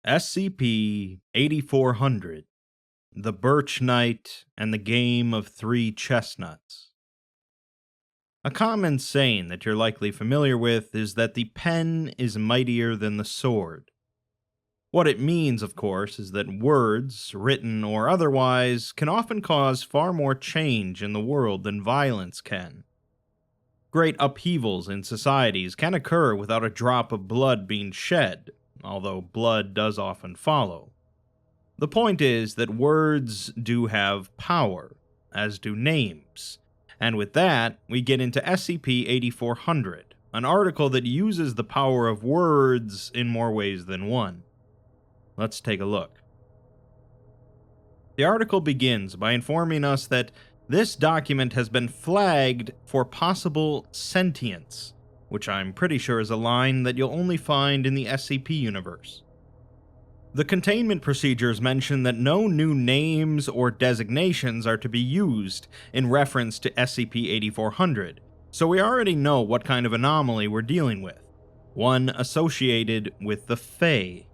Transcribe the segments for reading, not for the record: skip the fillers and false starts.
SCP-8400, the Birch Knight and the Game of Three Chestnuts. A common saying that you're likely familiar with is that the pen is mightier than the sword. What it means, of course, is that words, written or otherwise, can often cause far more change in the world than violence can. Great upheavals in societies can occur without a drop of blood being shed, although blood does often follow. The point is that words do have power, as do names, and with that, we get into SCP-8400, an article that uses the power of words in more ways than one. Let's take a look. The article begins by informing us that this document has been flagged for possible sentience, which I'm pretty sure is a line that you'll only find in the SCP universe. The containment procedures mention that no new names or designations are to be used in reference to SCP-8400, so we already know what kind of anomaly we're dealing with, one associated with the Fae.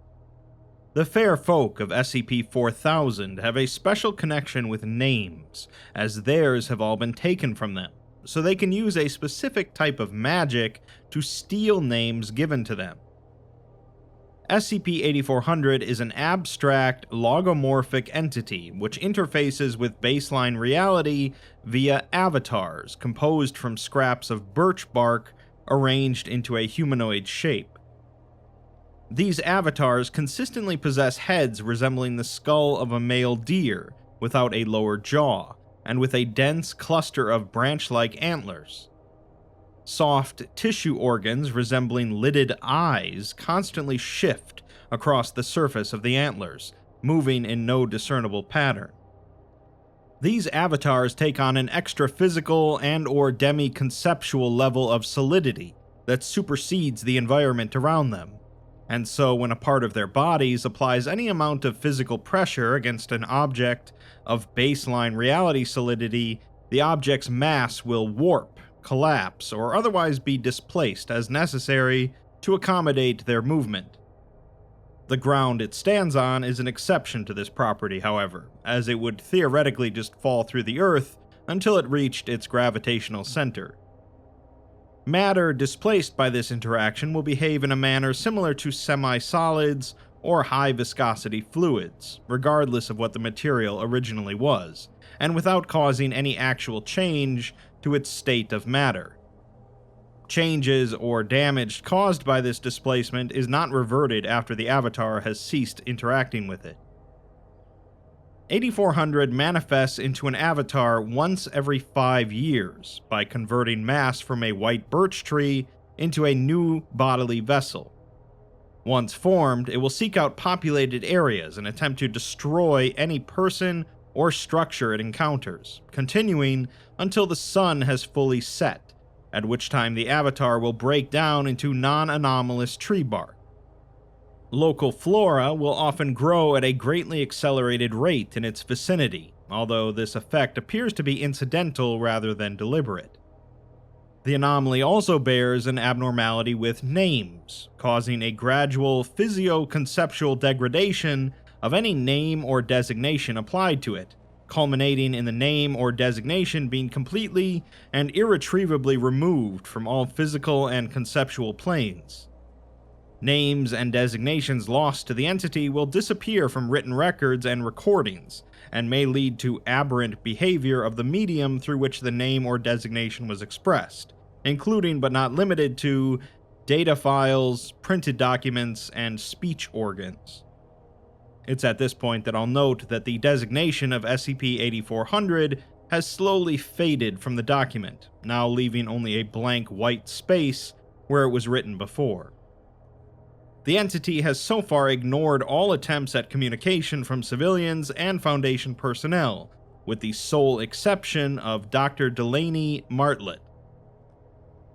The fair folk of SCP-4000 have a special connection with names, as theirs have all been taken from them, so they can use a specific type of magic to steal names given to them. SCP-8400 is an abstract, logomorphic entity which interfaces with baseline reality via avatars composed from scraps of birch bark arranged into a humanoid shape. These avatars consistently possess heads resembling the skull of a male deer, without a lower jaw, and with a dense cluster of branch-like antlers. Soft tissue organs resembling lidded eyes constantly shift across the surface of the antlers, moving in no discernible pattern. These avatars take on an extra-physical and/or demi-conceptual level of solidity that supersedes the environment around them, and so when a part of their bodies applies any amount of physical pressure against an object of baseline reality solidity, the object's mass will warp, collapse, or otherwise be displaced as necessary to accommodate their movement. The ground it stands on is an exception to this property, however, as it would theoretically just fall through the Earth until it reached its gravitational center. Matter displaced by this interaction will behave in a manner similar to semi-solids or high-viscosity fluids, regardless of what the material originally was, and without causing any actual change to its state of matter. Changes or damage caused by this displacement is not reverted after the avatar has ceased interacting with it. 8400 manifests into an avatar once every 5 years by converting mass from a white birch tree into a new bodily vessel. Once formed, it will seek out populated areas and attempt to destroy any person or structure it encounters, continuing until the sun has fully set, at which time the avatar will break down into non-anomalous tree bark. Local flora will often grow at a greatly accelerated rate in its vicinity, although this effect appears to be incidental rather than deliberate. The anomaly also bears an abnormality with names, causing a gradual physio-conceptual degradation of any name or designation applied to it, culminating in the name or designation being completely and irretrievably removed from all physical and conceptual planes. Names and designations lost to the entity will disappear from written records and recordings, and may lead to aberrant behavior of the medium through which the name or designation was expressed, including but not limited to data files, printed documents, and speech organs. It's at this point that I'll note that the designation of SCP-8400 has slowly faded from the document, now leaving only a blank white space where it was written before. The entity has so far ignored all attempts at communication from civilians and Foundation personnel, with the sole exception of Dr. Delaney Martlett.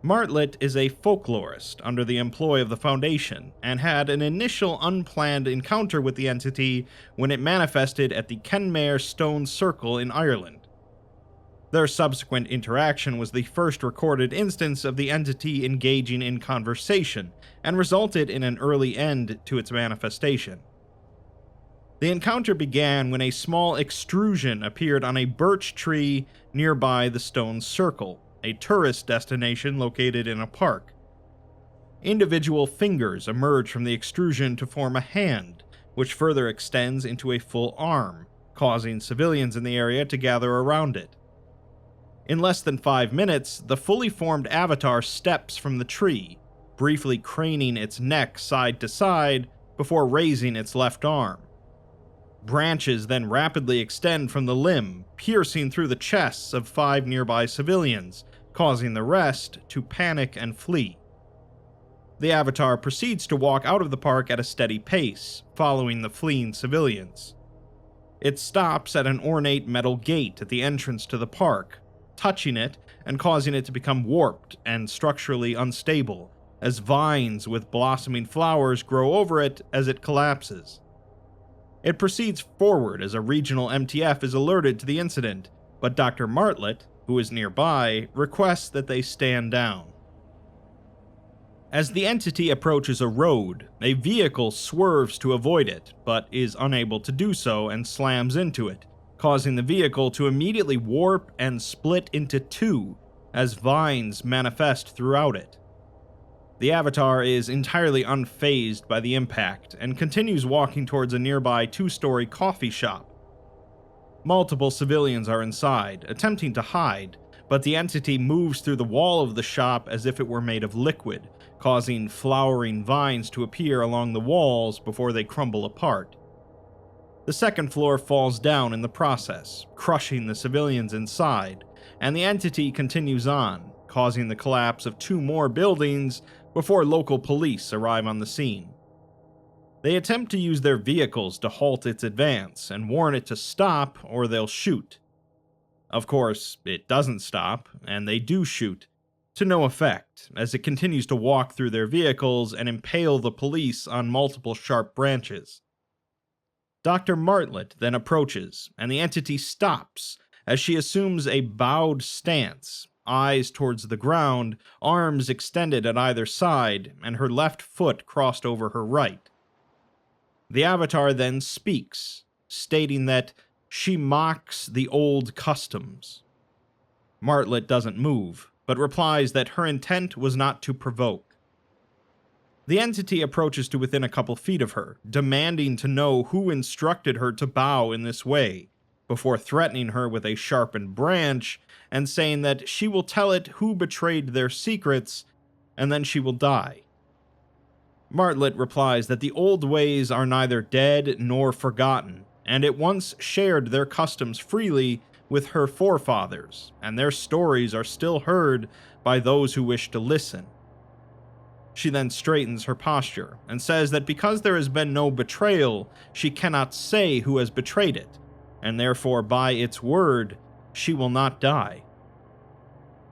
Martlett is a folklorist under the employ of the Foundation, and had an initial unplanned encounter with the entity when it manifested at the Kenmare Stone Circle in Ireland. Their subsequent interaction was the first recorded instance of the entity engaging in conversation, and resulted in an early end to its manifestation. The encounter began when a small extrusion appeared on a birch tree nearby the Stone Circle, a tourist destination located in a park. Individual fingers emerge from the extrusion to form a hand, which further extends into a full arm, causing civilians in the area to gather around it. In less than 5 minutes, the fully formed avatar steps from the tree, briefly craning its neck side to side before raising its left arm. Branches then rapidly extend from the limb, piercing through the chests of 5 nearby civilians, causing the rest to panic and flee. The avatar proceeds to walk out of the park at a steady pace, following the fleeing civilians. It stops at an ornate metal gate at the entrance to the park, touching it and causing it to become warped and structurally unstable, as vines with blossoming flowers grow over it as it collapses. It proceeds forward as a regional MTF is alerted to the incident, but Dr. Martlett, who is nearby, requests that they stand down. As the entity approaches a road, a vehicle swerves to avoid it, but is unable to do so and slams into it, causing the vehicle to immediately warp and split into 2 as vines manifest throughout it. The avatar is entirely unfazed by the impact and continues walking towards a nearby 2-story coffee shop. Multiple civilians are inside, attempting to hide, but the entity moves through the wall of the shop as if it were made of liquid, causing flowering vines to appear along the walls before they crumble apart. The second floor falls down in the process, crushing the civilians inside, and the entity continues on, causing the collapse of 2 more buildings before local police arrive on the scene. They attempt to use their vehicles to halt its advance and warn it to stop or they'll shoot. Of course, it doesn't stop, and they do shoot, to no effect, as it continues to walk through their vehicles and impale the police on multiple sharp branches. Dr. Martlett then approaches, and the entity stops as she assumes a bowed stance, eyes towards the ground, arms extended at either side, and her left foot crossed over her right. The avatar then speaks, stating that she mocks the old customs. Martlett doesn't move, but replies that her intent was not to provoke. The entity approaches to within a couple feet of her, demanding to know who instructed her to bow in this way, before threatening her with a sharpened branch and saying that she will tell it who betrayed their secrets, and then she will die. Martlett replies that the old ways are neither dead nor forgotten, and it once shared their customs freely with her forefathers, and their stories are still heard by those who wish to listen. She then straightens her posture and says that because there has been no betrayal, she cannot say who has betrayed it, and therefore by its word, she will not die.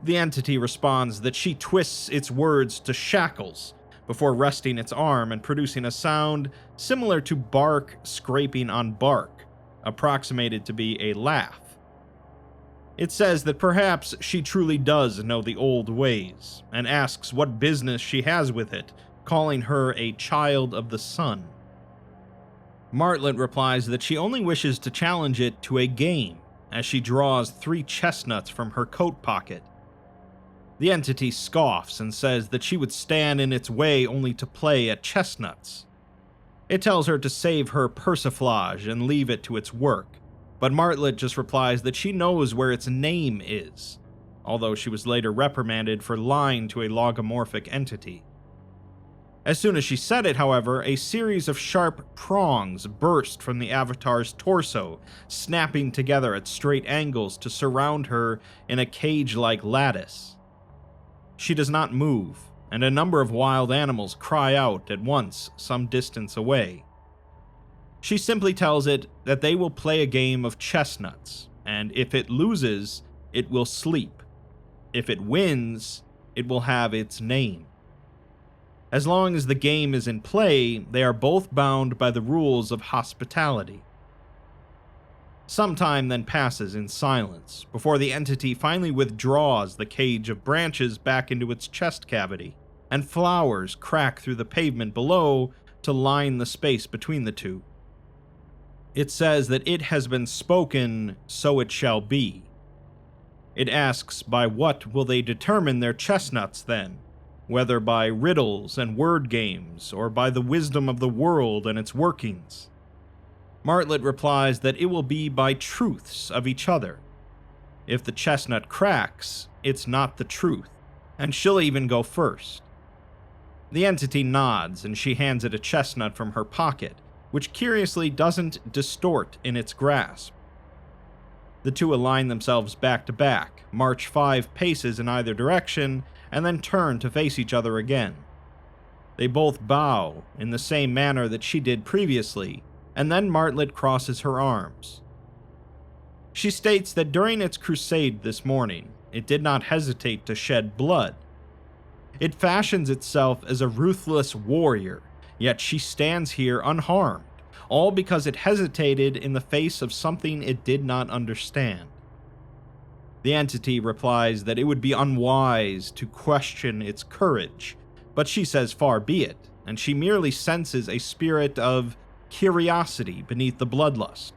The entity responds that she twists its words to shackles before resting its arm and producing a sound similar to bark scraping on bark, approximated to be a laugh. It says that perhaps she truly does know the old ways, and asks what business she has with it, calling her a child of the sun. Martlett replies that she only wishes to challenge it to a game, as she draws 3 chestnuts from her coat pocket. The entity scoffs and says that she would stand in its way only to play at chestnuts. It tells her to save her persiflage and leave it to its work, but Martlett just replies that she knows where its name is, although she was later reprimanded for lying to a logomorphic entity. As soon as she said it, however, a series of sharp prongs burst from the avatar's torso, snapping together at straight angles to surround her in a cage-like lattice. She does not move, and a number of wild animals cry out at once some distance away. She simply tells it that they will play a game of chestnuts, and if it loses, it will sleep. If it wins, it will have its name. As long as the game is in play, they are both bound by the rules of hospitality. Some time then passes in silence, before the entity finally withdraws the cage of branches back into its chest cavity, and flowers crack through the pavement below to line the space between the two. It says that it has been spoken, so it shall be. It asks, by what will they determine their chestnuts then? Whether by riddles and word games, or by the wisdom of the world and its workings? Martlet replies that it will be by truths of each other. If the chestnut cracks, it's not the truth, and she'll even go first. The entity nods, and she hands it a chestnut from her pocket, which curiously doesn't distort in its grasp. The two align themselves back to back, march 5 paces in either direction, and then turn to face each other again. They both bow in the same manner that she did previously, and then Martlet crosses her arms. She states that during its crusade this morning, it did not hesitate to shed blood. It fashions itself as a ruthless warrior, yet she stands here unharmed, all because it hesitated in the face of something it did not understand. The entity replies that it would be unwise to question its courage, but she says far be it, and she merely senses a spirit of curiosity beneath the bloodlust.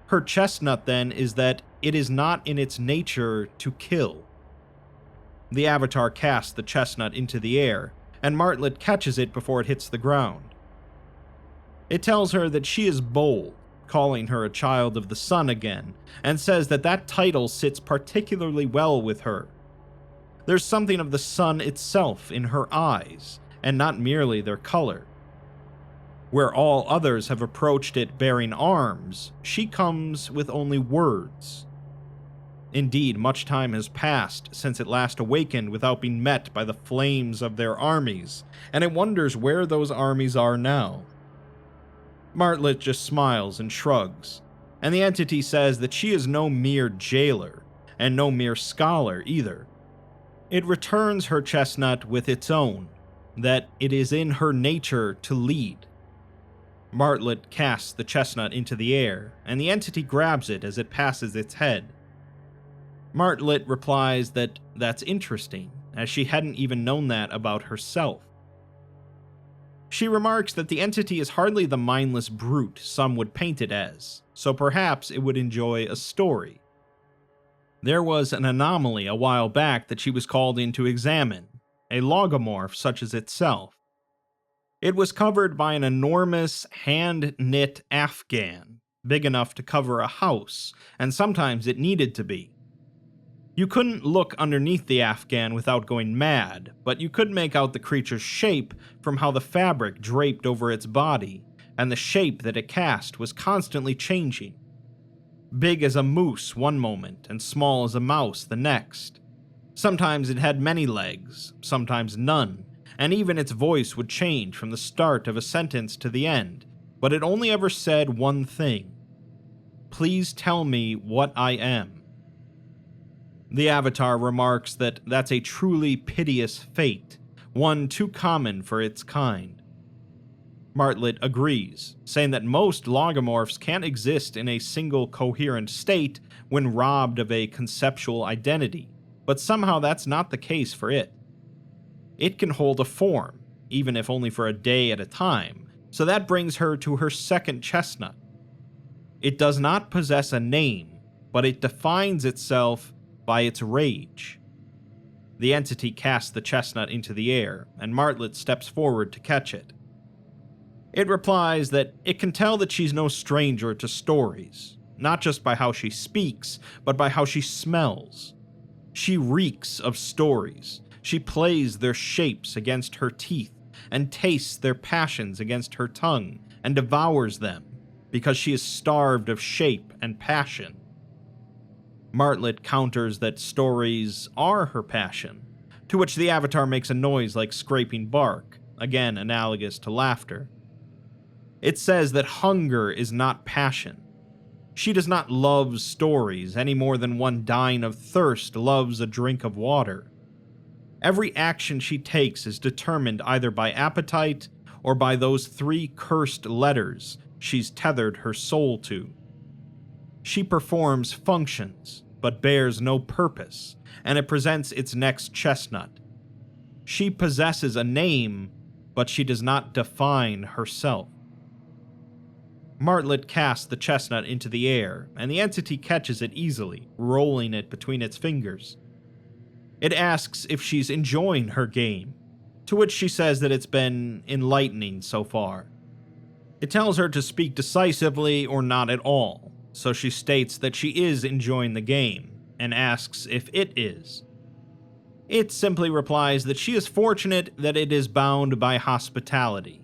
Her chestnut, then, is that it is not in its nature to kill. The avatar casts the chestnut into the air, and Martlet catches it before it hits the ground. It tells her that she is bold, calling her a child of the sun again, and says that that title sits particularly well with her. There's something of the sun itself in her eyes, and not merely their color. Where all others have approached it bearing arms, she comes with only words. Indeed, much time has passed since it last awakened without being met by the flames of their armies, and it wonders where those armies are now. Martlet just smiles and shrugs, and the entity says that she is no mere jailer, and no mere scholar either. It returns her chestnut with its own, that it is in her nature to lead. Martlet casts the chestnut into the air, and the entity grabs it as it passes its head. Martlet replies that that's interesting, as she hadn't even known that about herself. She remarks that the entity is hardly the mindless brute some would paint it as, so perhaps it would enjoy a story. There was an anomaly a while back that she was called in to examine, a logomorph such as itself. It was covered by an enormous hand-knit afghan, big enough to cover a house, and sometimes it needed to be. You couldn't look underneath the afghan without going mad, but you could make out the creature's shape from how the fabric draped over its body, and the shape that it cast was constantly changing. Big as a moose one moment, and small as a mouse the next. Sometimes it had many legs, sometimes none, and even its voice would change from the start of a sentence to the end, but it only ever said one thing: "Please tell me what I am." The avatar remarks that that's a truly piteous fate, one too common for its kind. Martlet agrees, saying that most logomorphs can't exist in a single coherent state when robbed of a conceptual identity, but somehow that's not the case for it. It can hold a form, even if only for a day at a time, so that brings her to her second chestnut. It does not possess a name, but it defines itself by its rage. The entity casts the chestnut into the air, and Martlet steps forward to catch it. It replies that it can tell that she's no stranger to stories, not just by how she speaks, but by how she smells. She reeks of stories. She plays their shapes against her teeth, and tastes their passions against her tongue, and devours them, because she is starved of shape and passion. Martlet counters that stories are her passion, to which the avatar makes a noise like scraping bark, again analogous to laughter. It says that hunger is not passion. She does not love stories any more than one dying of thirst loves a drink of water. Every action she takes is determined either by appetite or by those 3 cursed letters she's tethered her soul to. She performs functions, but bears no purpose, and it presents its next chestnut. She possesses a name, but she does not define herself. Martlet casts the chestnut into the air, and the entity catches it easily, rolling it between its fingers. It asks if she's enjoying her game, to which she says that it's been enlightening so far. It tells her to speak decisively or not at all, so she states that she is enjoying the game, and asks if it is. It simply replies that she is fortunate that it is bound by hospitality.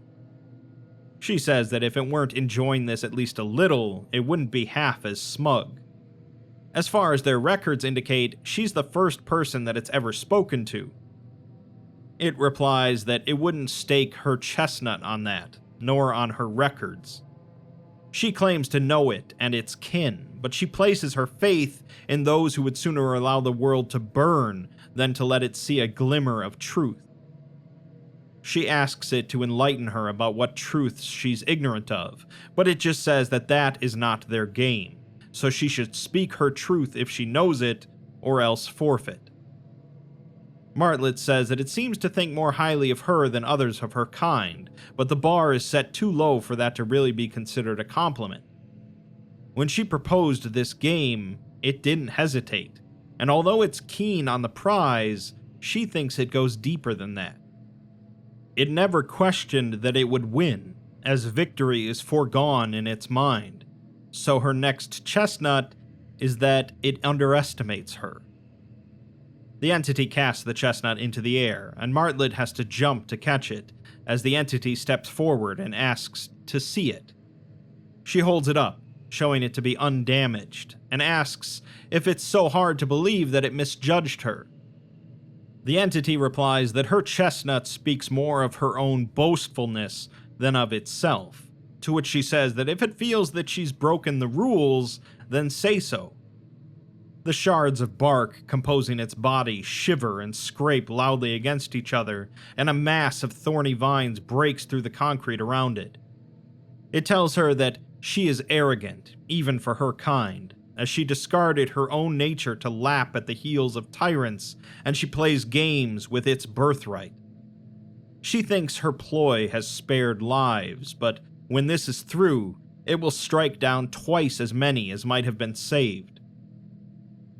She says that if it weren't enjoying this at least a little, it wouldn't be half as smug. As far as their records indicate, she's the first person that it's ever spoken to. It replies that it wouldn't stake her chestnut on that, nor on her records. She claims to know it and its kin, but she places her faith in those who would sooner allow the world to burn than to let it see a glimmer of truth. She asks it to enlighten her about what truths she's ignorant of, but it just says that that is not their game, so she should speak her truth if she knows it, or else forfeit. Martlet says that it seems to think more highly of her than others of her kind, but the bar is set too low for that to really be considered a compliment. When she proposed this game, it didn't hesitate, and although it's keen on the prize, she thinks it goes deeper than that. It never questioned that it would win, as victory is foregone in its mind, so her next chestnut is that it underestimates her. The entity casts the chestnut into the air, and Martlet has to jump to catch it, as the entity steps forward and asks to see it. She holds it up, showing it to be undamaged, and asks if it's so hard to believe that it misjudged her. The entity replies that her chestnut speaks more of her own boastfulness than of itself, to which she says that if it feels that she's broken the rules, then say so. The shards of bark composing its body shiver and scrape loudly against each other, and a mass of thorny vines breaks through the concrete around it. It tells her that she is arrogant, even for her kind, as she discarded her own nature to lap at the heels of tyrants, and she plays games with its birthright. She thinks her ploy has spared lives, but when this is through, it will strike down twice as many as might have been saved.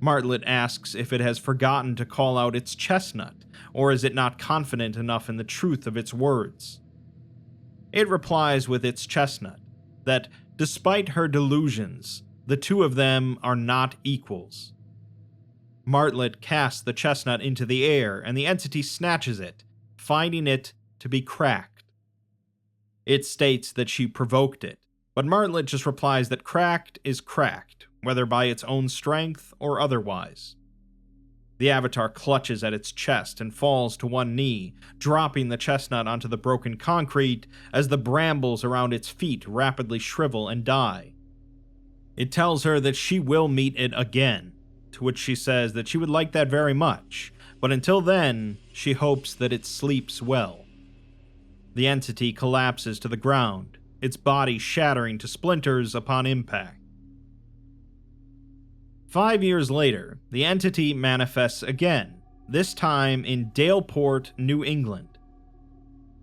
Martlet asks if it has forgotten to call out its chestnut, or is it not confident enough in the truth of its words. It replies with its chestnut, that despite her delusions, the two of them are not equals. Martlet casts the chestnut into the air, and the entity snatches it, finding it to be cracked. It states that she provoked it, but Martlet just replies that cracked is cracked, whether by its own strength or otherwise. The avatar clutches at its chest and falls to one knee, dropping the chestnut onto the broken concrete as the brambles around its feet rapidly shrivel and die. It tells her that she will meet it again, to which she says that she would like that very much, but until then, she hopes that it sleeps well. The entity collapses to the ground, its body shattering to splinters upon impact. 5 years later, the entity manifests again, this time in Daleport, New England.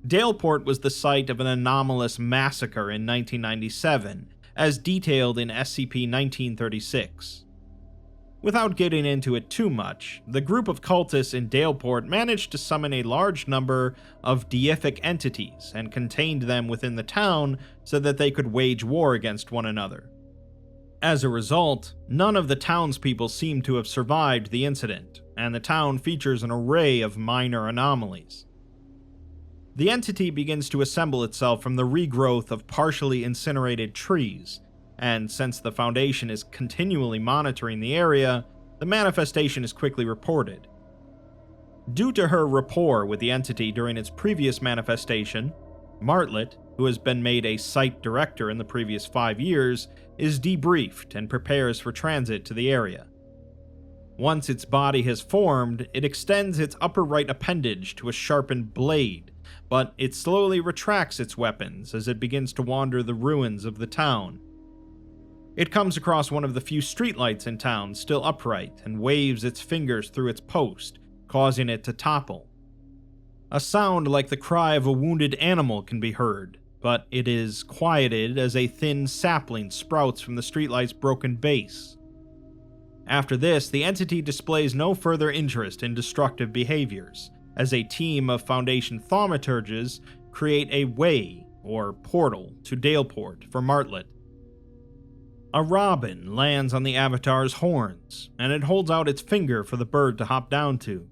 Daleport was the site of an anomalous massacre in 1997, as detailed in SCP-8400. Without getting into it too much, the group of cultists in Daleport managed to summon a large number of deific entities and contained them within the town so that they could wage war against one another. As a result, none of the townspeople seem to have survived the incident, and the town features an array of minor anomalies. The entity begins to assemble itself from the regrowth of partially incinerated trees, and since the Foundation is continually monitoring the area, the manifestation is quickly reported. Due to her rapport with the entity during its previous manifestation, Martlet, who has been made a site director in the previous 5 years, is debriefed and prepares for transit to the area. Once its body has formed, it extends its upper right appendage to a sharpened blade, but it slowly retracts its weapons as it begins to wander the ruins of the town. It comes across one of the few streetlights in town still upright and waves its fingers through its post, causing it to topple. A sound like the cry of a wounded animal can be heard, but it is quieted as a thin sapling sprouts from the streetlight's broken base. After this, the entity displays no further interest in destructive behaviors, as a team of Foundation thaumaturges create a way, or portal, to Daleport for Martlet. A robin lands on the Avatar's horns, and it holds out its finger for the bird to hop down to.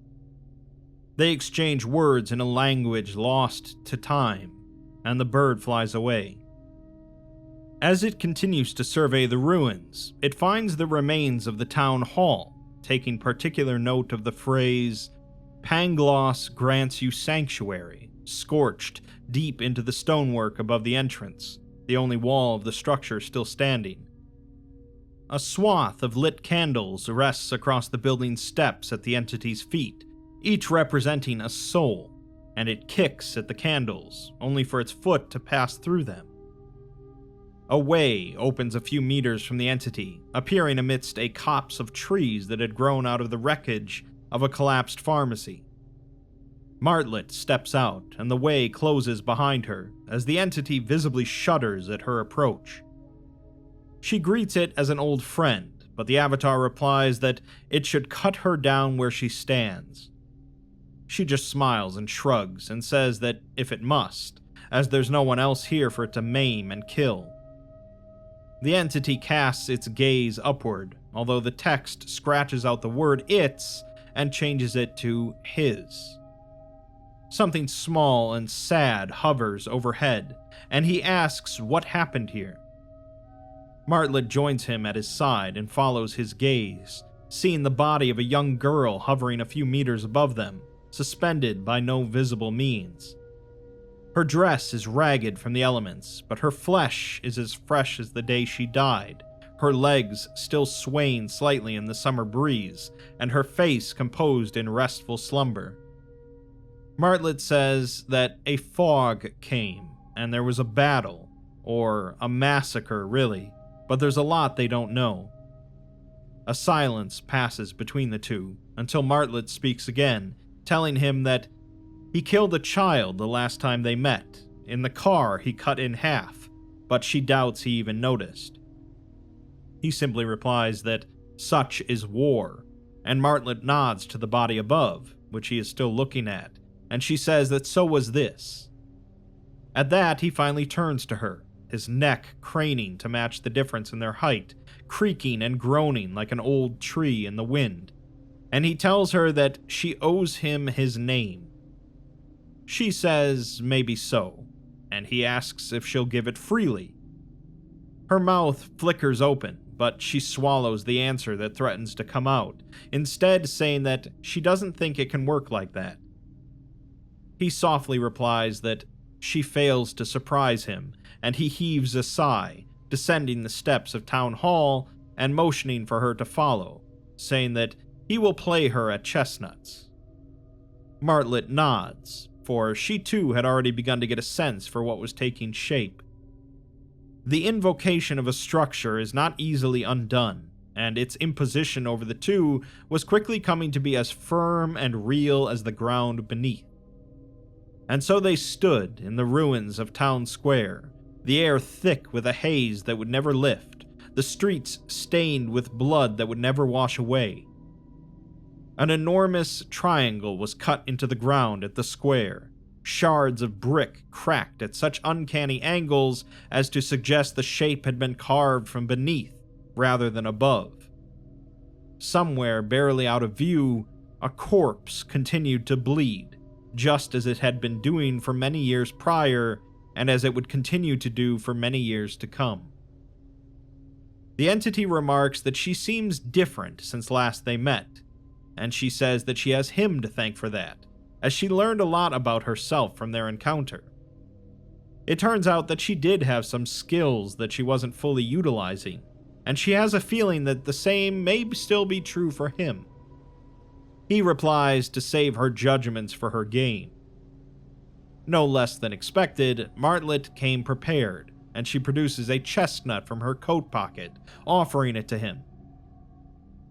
They exchange words in a language lost to time, and the bird flies away. As it continues to survey the ruins, it finds the remains of the town hall, taking particular note of the phrase, "Pangloss grants you sanctuary," scorched deep into the stonework above the entrance, the only wall of the structure still standing. A swath of lit candles rests across the building's steps at the entity's feet, each representing a soul, and it kicks at the candles, only for its foot to pass through them. A way opens a few meters from the entity, appearing amidst a copse of trees that had grown out of the wreckage of a collapsed pharmacy. Martlet steps out, and the way closes behind her, as the entity visibly shudders at her approach. She greets it as an old friend, but the Avatar replies that it should cut her down where she stands. She just smiles and shrugs, and says that if it must, as there's no one else here for it to maim and kill. The entity casts its gaze upward, although the text scratches out the word "its" and changes it to "his." Something small and sad hovers overhead, and he asks what happened here. Martlet joins him at his side and follows his gaze, seeing the body of a young girl hovering a few meters above them, suspended by no visible means. Her dress is ragged from the elements, but her flesh is as fresh as the day she died, her legs still swaying slightly in the summer breeze, and her face composed in restful slumber. Martlet says that a fog came, and there was a battle, or a massacre really, but there's a lot they don't know. A silence passes between the two, until Martlet speaks again, telling him that he killed a child the last time they met. In the car, he cut in half, but she doubts he even noticed. He simply replies that such is war, and Martlet nods to the body above, which he is still looking at, and she says that so was this. At that, he finally turns to her, his neck craning to match the difference in their height, creaking and groaning like an old tree in the wind, and he tells her that she owes him his name. She says maybe so, and he asks if she'll give it freely. Her mouth flickers open, but she swallows the answer that threatens to come out, instead saying that she doesn't think it can work like that. He softly replies that she fails to surprise him, and he heaves a sigh, descending the steps of Town Hall and motioning for her to follow, saying that he will play her at Chestnuts. Martlet nods, for she too had already begun to get a sense for what was taking shape. The invocation of a structure is not easily undone, and its imposition over the two was quickly coming to be as firm and real as the ground beneath. And so they stood in the ruins of Town Square, the air thick with a haze that would never lift, the streets stained with blood that would never wash away. An enormous triangle was cut into the ground at the square, shards of brick cracked at such uncanny angles as to suggest the shape had been carved from beneath rather than above. Somewhere barely out of view, a corpse continued to bleed, just as it had been doing for many years prior, and as it would continue to do for many years to come. The entity remarks that she seems different since last they met, and she says that she has him to thank for that, as she learned a lot about herself from their encounter. It turns out that she did have some skills that she wasn't fully utilizing, and she has a feeling that the same may still be true for him. He replies to save her judgments for her game. No less than expected, Martlet came prepared, and she produces a chestnut from her coat pocket, offering it to him.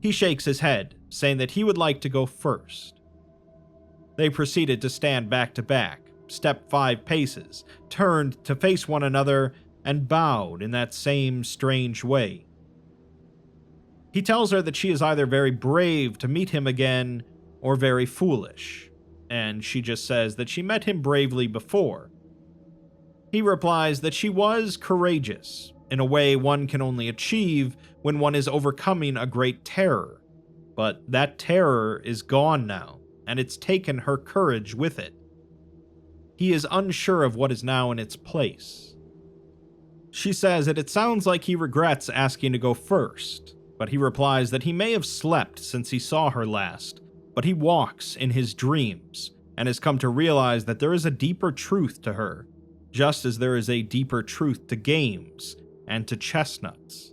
He shakes his head, saying that he would like to go first. They proceeded to stand back to back, stepped 5 paces, turned to face one another, and bowed in that same strange way. He tells her that she is either very brave to meet him again or very foolish, and she just says that she met him bravely before. He replies that she was courageous, in a way one can only achieve when one is overcoming a great terror, but that terror is gone now, and it's taken her courage with it. He is unsure of what is now in its place. She says that it sounds like he regrets asking to go first, but he replies that he may have slept since he saw her last, but he walks in his dreams and has come to realize that there is a deeper truth to her, just as there is a deeper truth to games and to chestnuts.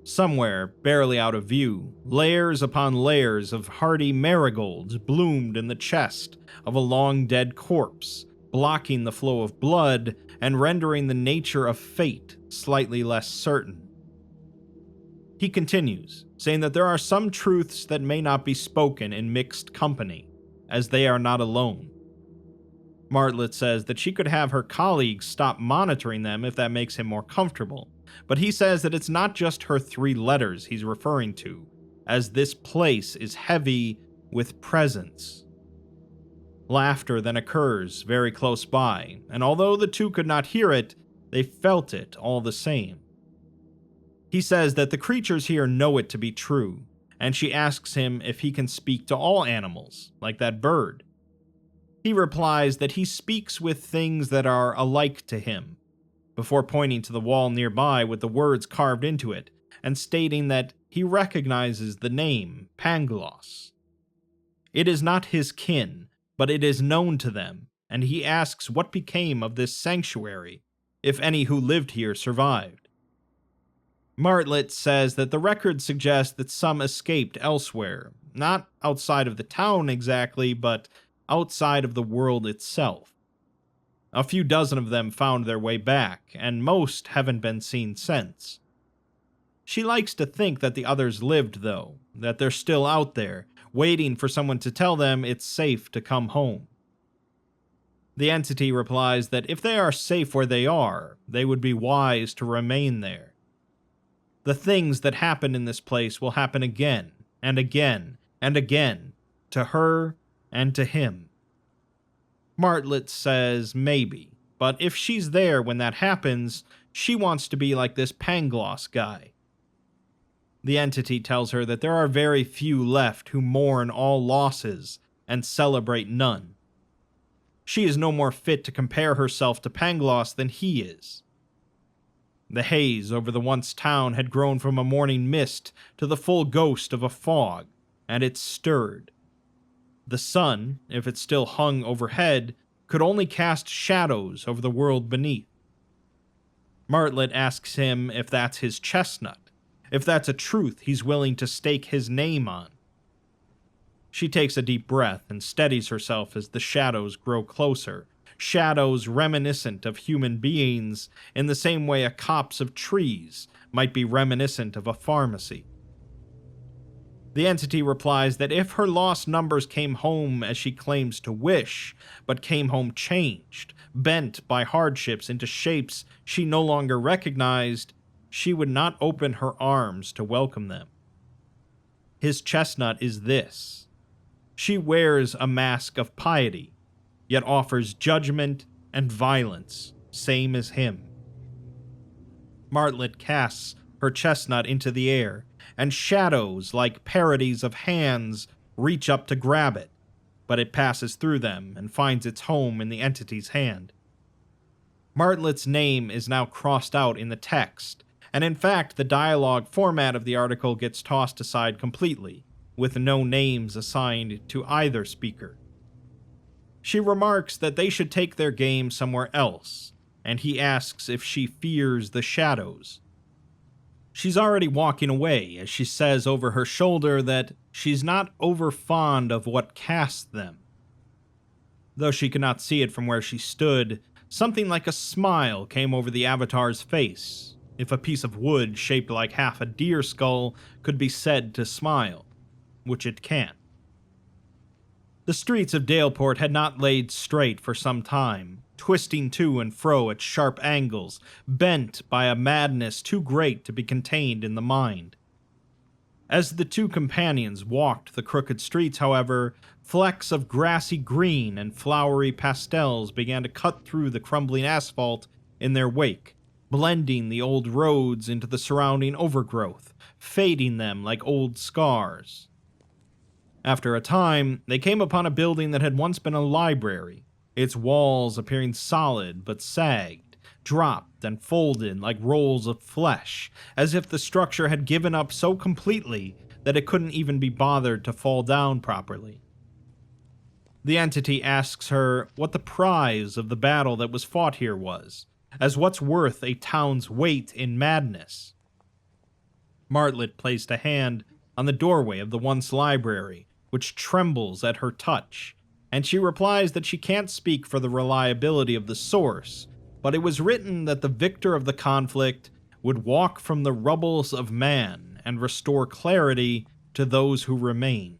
Somewhere, barely out of view, layers upon layers of hardy marigolds bloomed in the chest of a long-dead corpse, blocking the flow of blood and rendering the nature of fate slightly less certain. He continues, saying that there are some truths that may not be spoken in mixed company, as they are not alone. Martlet says that she could have her colleagues stop monitoring them if that makes him more comfortable, but he says that it's not just her 3 letters he's referring to, as this place is heavy with presence. Laughter then occurs very close by, and although the two could not hear it, they felt it all the same. He says that the creatures here know it to be true, and she asks him if he can speak to all animals, like that bird. He replies that he speaks with things that are alike to him, before pointing to the wall nearby with the words carved into it, and stating that he recognizes the name Pangloss. It is not his kin, but it is known to them, and he asks what became of this sanctuary, if any who lived here survived. Martlet says that the records suggest that some escaped elsewhere, not outside of the town exactly, but outside of the world itself. A few dozen of them found their way back, and most haven't been seen since. She likes to think that the others lived, though, that they're still out there, waiting for someone to tell them it's safe to come home. The entity replies that if they are safe where they are, they would be wise to remain there. The things that happen in this place will happen again, and again, and again, to her and to him. Martlet says maybe, but if she's there when that happens, she wants to be like this Pangloss guy. The entity tells her that there are very few left who mourn all losses and celebrate none. She is no more fit to compare herself to Pangloss than he is. The haze over the once town had grown from a morning mist to the full ghost of a fog, and it stirred. The sun, if it still hung overhead, could only cast shadows over the world beneath. Martlet asks him if that's his chestnut, if that's a truth he's willing to stake his name on. She takes a deep breath and steadies herself as the shadows grow closer, shadows reminiscent of human beings in the same way a copse of trees might be reminiscent of a pharmacy. The entity replies that if her lost numbers came home as she claims to wish, but came home changed, bent by hardships into shapes she no longer recognized, she would not open her arms to welcome them. His chestnut is this. She wears a mask of piety, yet offers judgment and violence, same as him. Martlet casts her chestnut into the air, and shadows like parodies of hands reach up to grab it, but it passes through them and finds its home in the entity's hand. Martlet's name is now crossed out in the text, and in fact the dialogue format of the article gets tossed aside completely, with no names assigned to either speaker. She remarks that they should take their game somewhere else, and he asks if she fears the shadows. She's already walking away as she says over her shoulder that she's not over fond of what casts them. Though she could not see it from where she stood, something like a smile came over the avatar's face, if a piece of wood shaped like half a deer skull could be said to smile, which it can't. The streets of Daleport had not laid straight for some time, twisting to and fro at sharp angles, bent by a madness too great to be contained in the mind. As the two companions walked the crooked streets, however, flecks of grassy green and flowery pastels began to cut through the crumbling asphalt in their wake, blending the old roads into the surrounding overgrowth, fading them like old scars. After a time, they came upon a building that had once been a library, its walls appearing solid but sagged, dropped and folded like rolls of flesh, as if the structure had given up so completely that it couldn't even be bothered to fall down properly. The entity asks her what the prize of the battle that was fought here was, as what's worth a town's weight in madness. Martlet placed a hand on the doorway of the once library, which trembles at her touch, and she replies that she can't speak for the reliability of the source, but it was written that the victor of the conflict would walk from the rubbles of man and restore clarity to those who remain.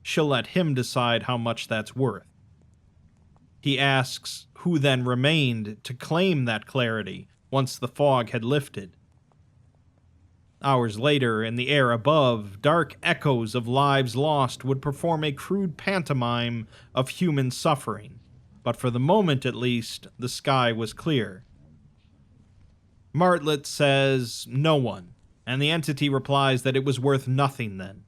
She'll let him decide how much that's worth. He asks who then remained to claim that clarity once the fog had lifted. Hours later, in the air above, dark echoes of lives lost would perform a crude pantomime of human suffering, but for the moment at least, the sky was clear. Martlet says no one, and the entity replies that it was worth nothing then.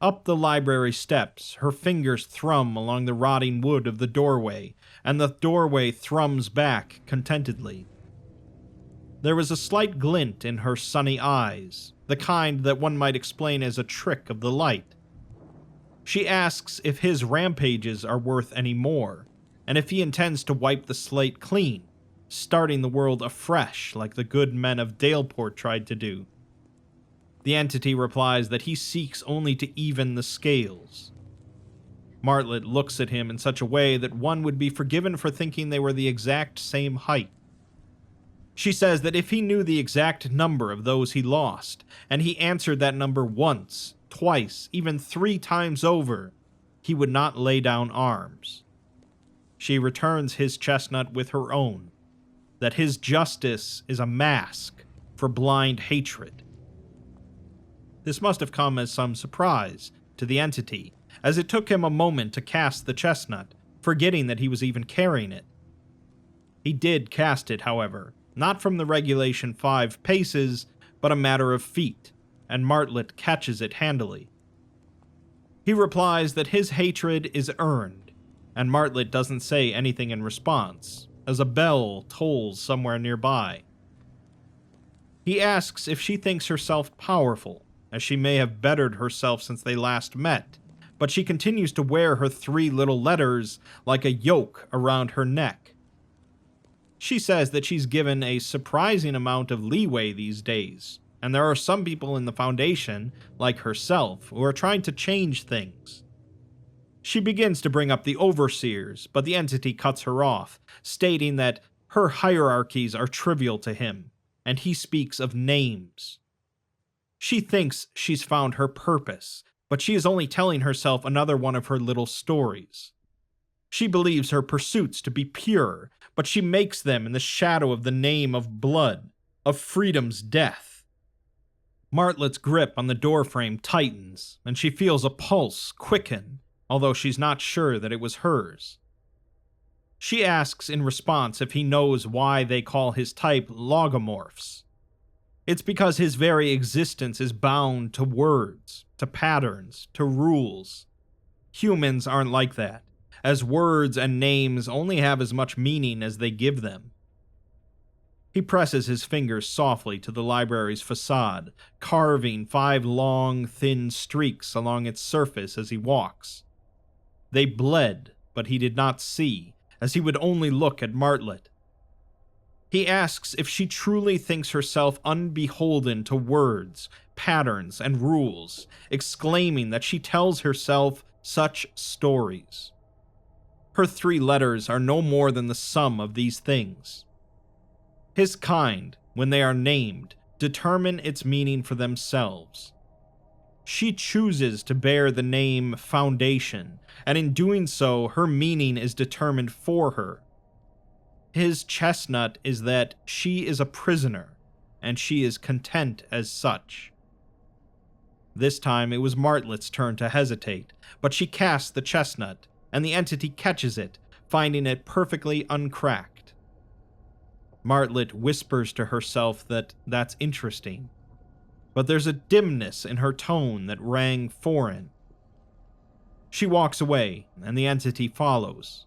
Up the library steps, her fingers thrum along the rotting wood of the doorway, and the doorway thrums back contentedly. There was a slight glint in her sunny eyes, the kind that one might explain as a trick of the light. She asks if his rampages are worth any more, and if he intends to wipe the slate clean, starting the world afresh like the good men of Daleport tried to do. The entity replies that he seeks only to even the scales. Martlet looks at him in such a way that one would be forgiven for thinking they were the exact same height. She says that if he knew the exact number of those he lost, and he answered that number once, twice, even 3 times over, he would not lay down arms. She returns his chestnut with her own, that his justice is a mask for blind hatred. This must have come as some surprise to the entity, as it took him a moment to cast the chestnut, forgetting that he was even carrying it. He did cast it, however, not from the regulation 5 paces, but a matter of feet, and Martlet catches it handily. He replies that his hatred is earned, and Martlet doesn't say anything in response, as a bell tolls somewhere nearby. He asks if she thinks herself powerful, as she may have bettered herself since they last met, but she continues to wear her 3 little letters like a yoke around her neck. She says that she's given a surprising amount of leeway these days, and there are some people in the Foundation, like herself, who are trying to change things. She begins to bring up the overseers, but the entity cuts her off, stating that her hierarchies are trivial to him, and he speaks of names. She thinks she's found her purpose, but she is only telling herself another one of her little stories. She believes her pursuits to be pure, but she makes them in the shadow of the name of blood, of freedom's death. Martlet's grip on the doorframe tightens, and she feels a pulse quicken, although she's not sure that it was hers. She asks in response if he knows why they call his type logomorphs. It's because his very existence is bound to words, to patterns, to rules. Humans aren't like that, as words and names only have as much meaning as they give them. He presses his fingers softly to the library's facade, carving 5 long, thin streaks along its surface as he walks. They bled, but he did not see, as he would only look at Martlet. He asks if she truly thinks herself unbeholden to words, patterns, and rules, exclaiming that she tells herself such stories. Her 3 letters are no more than the sum of these things. His kind, when they are named, determine its meaning for themselves. She chooses to bear the name Foundation, and in doing so, her meaning is determined for her. His chestnut is that she is a prisoner, and she is content as such. This time it was Martlet's turn to hesitate, but she casts the chestnut, and the entity catches it, finding it perfectly uncracked. Martlet whispers to herself that that's interesting, but there's a dimness in her tone that rang foreign. She walks away, and the entity follows.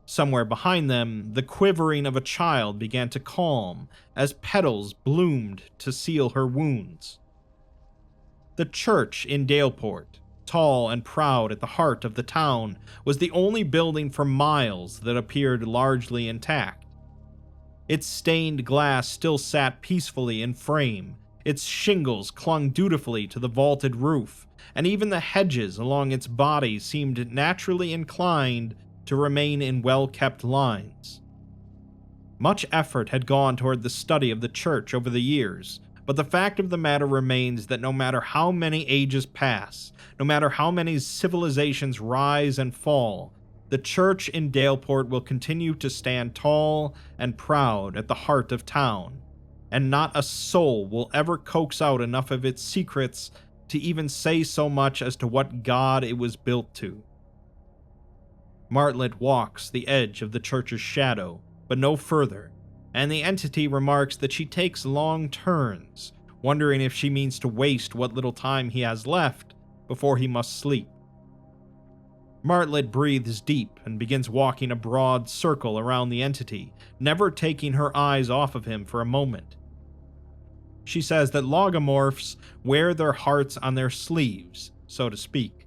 Somewhere behind them, the quivering of a child began to calm as petals bloomed to seal her wounds. The church in Daleport, tall and proud at the heart of the town, was the only building for miles that appeared largely intact. Its stained glass still sat peacefully in frame, its shingles clung dutifully to the vaulted roof, and even the hedges along its body seemed naturally inclined to remain in well-kept lines. Much effort had gone toward the study of the church over the years, but the fact of the matter remains that no matter how many ages pass, no matter how many civilizations rise and fall, the church in Daleport will continue to stand tall and proud at the heart of town, and not a soul will ever coax out enough of its secrets to even say so much as to what god it was built to. Martlet walks the edge of the church's shadow, but no further, and the entity remarks that she takes long turns, wondering if she means to waste what little time he has left before he must sleep. Martlet breathes deep and begins walking a broad circle around the entity, never taking her eyes off of him for a moment. She says that logomorphs wear their hearts on their sleeves, so to speak.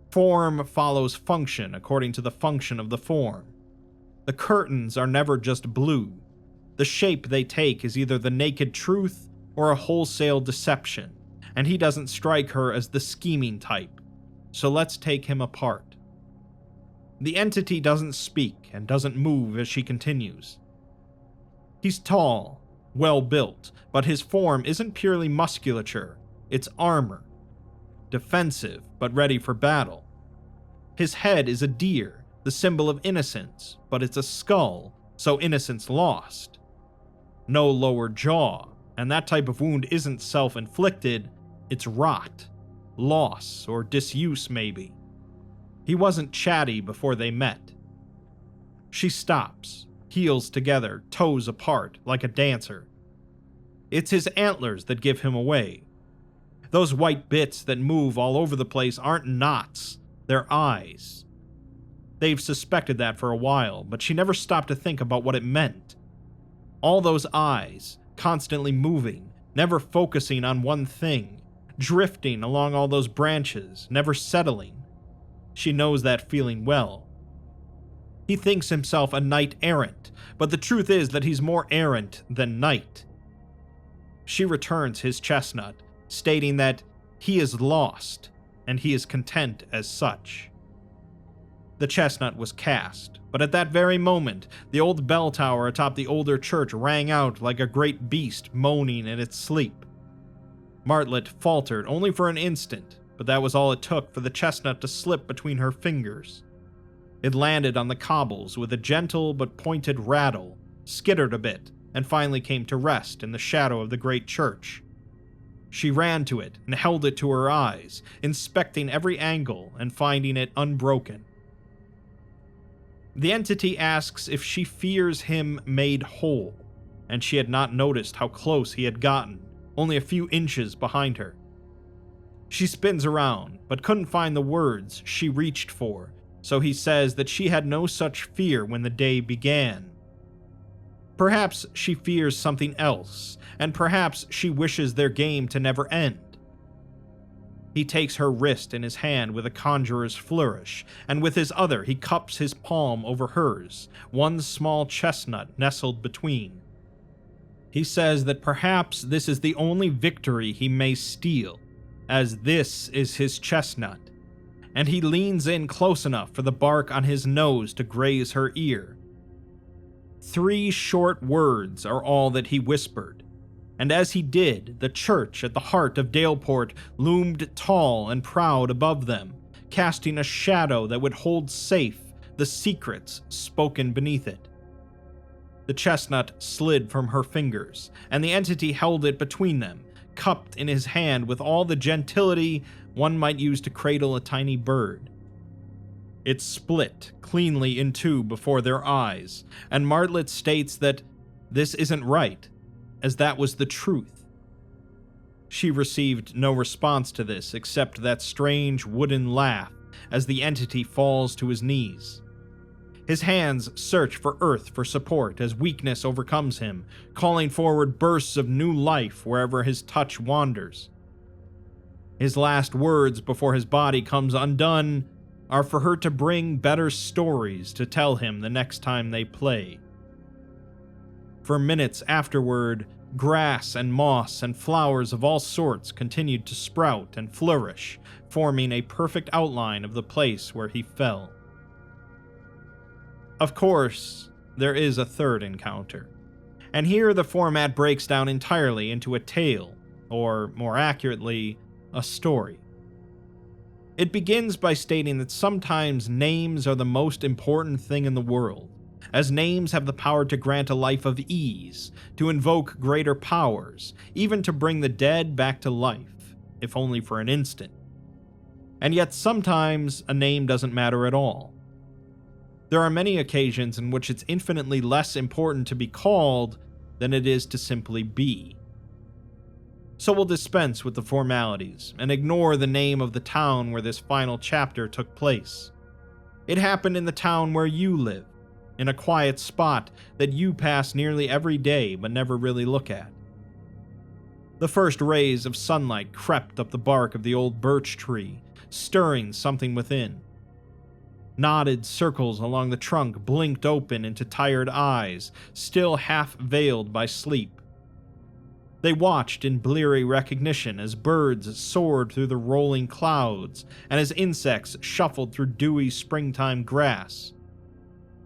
Form follows function according to the function of the form. The curtains are never just blue. The shape they take is either the naked truth or a wholesale deception, and he doesn't strike her as the scheming type, so let's take him apart. The entity doesn't speak and doesn't move as she continues. He's tall, well-built, but his form isn't purely musculature, it's armor. Defensive, but ready for battle. His head is a deer, the symbol of innocence, but it's a skull, so innocence lost. No lower jaw, and that type of wound isn't self-inflicted, it's rot, loss, or disuse maybe. He wasn't chatty before they met. She stops, heels together, toes apart, like a dancer. It's his antlers that give him away. Those white bits that move all over the place aren't knots, they're eyes. They've suspected that for a while, but she never stopped to think about what it meant. All those eyes, constantly moving, never focusing on one thing, drifting along all those branches, never settling. She knows that feeling well. He thinks himself a knight-errant, but the truth is that he's more errant than knight. She returns his chestnut, stating that he is lost, and he is content as such. The chestnut was cast, but at that very moment, the old bell tower atop the older church rang out like a great beast moaning in its sleep. Martlet faltered only for an instant, but that was all it took for the chestnut to slip between her fingers. It landed on the cobbles with a gentle but pointed rattle, skittered a bit, and finally came to rest in the shadow of the great church. She ran to it and held it to her eyes, inspecting every angle and finding it unbroken. The entity asks if she fears him made whole, and she had not noticed how close he had gotten, only a few inches behind her. She spins around, but couldn't find the words she reached for, so he says that she had no such fear when the day began. Perhaps she fears something else, and perhaps she wishes their game to never end. He takes her wrist in his hand with a conjurer's flourish, and with his other he cups his palm over hers, one small chestnut nestled between. He says that perhaps this is the only victory he may steal, as this is his chestnut, and he leans in close enough for the bark on his nose to graze her ear. 3 short words are all that he whispered. And as he did, the church at the heart of Daleport loomed tall and proud above them, casting a shadow that would hold safe the secrets spoken beneath it. The chestnut slid from her fingers, and the entity held it between them, cupped in his hand with all the gentility one might use to cradle a tiny bird. It split cleanly in two before their eyes, and Martlet states that this isn't right, as that was the truth. She received no response to this except that strange wooden laugh as the entity falls to his knees. His hands search for earth for support as weakness overcomes him, calling forward bursts of new life wherever his touch wanders. His last words before his body comes undone are for her to bring better stories to tell him the next time they play. For minutes afterward, grass and moss and flowers of all sorts continued to sprout and flourish, forming a perfect outline of the place where he fell. Of course, there is a third encounter, and here the format breaks down entirely into a tale, or more accurately, a story. It begins by stating that sometimes names are the most important thing in the world, as names have the power to grant a life of ease, to invoke greater powers, even to bring the dead back to life, if only for an instant. And yet sometimes a name doesn't matter at all. There are many occasions in which it's infinitely less important to be called than it is to simply be. So we'll dispense with the formalities and ignore the name of the town where this final chapter took place. It happened in the town where you live, in a quiet spot that you pass nearly every day but never really look at. The first rays of sunlight crept up the bark of the old birch tree, stirring something within. Knotted circles along the trunk blinked open into tired eyes, still half veiled by sleep. They watched in bleary recognition as birds soared through the rolling clouds and as insects shuffled through dewy springtime grass.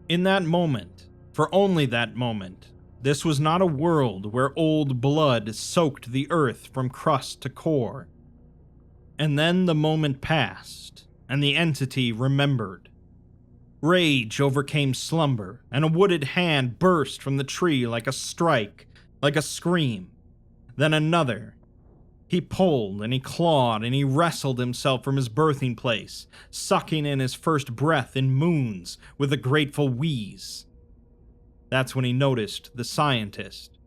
In that moment, for only that moment, this was not a world where old blood soaked the earth from crust to core. And then the moment passed, and the entity remembered. Rage overcame slumber, and a wooded hand burst from the tree like a strike, like a scream. Then another. He pulled and he clawed and he wrestled himself from his birthing place, sucking in his first breath in moons with a grateful wheeze. That's when he noticed the scientist.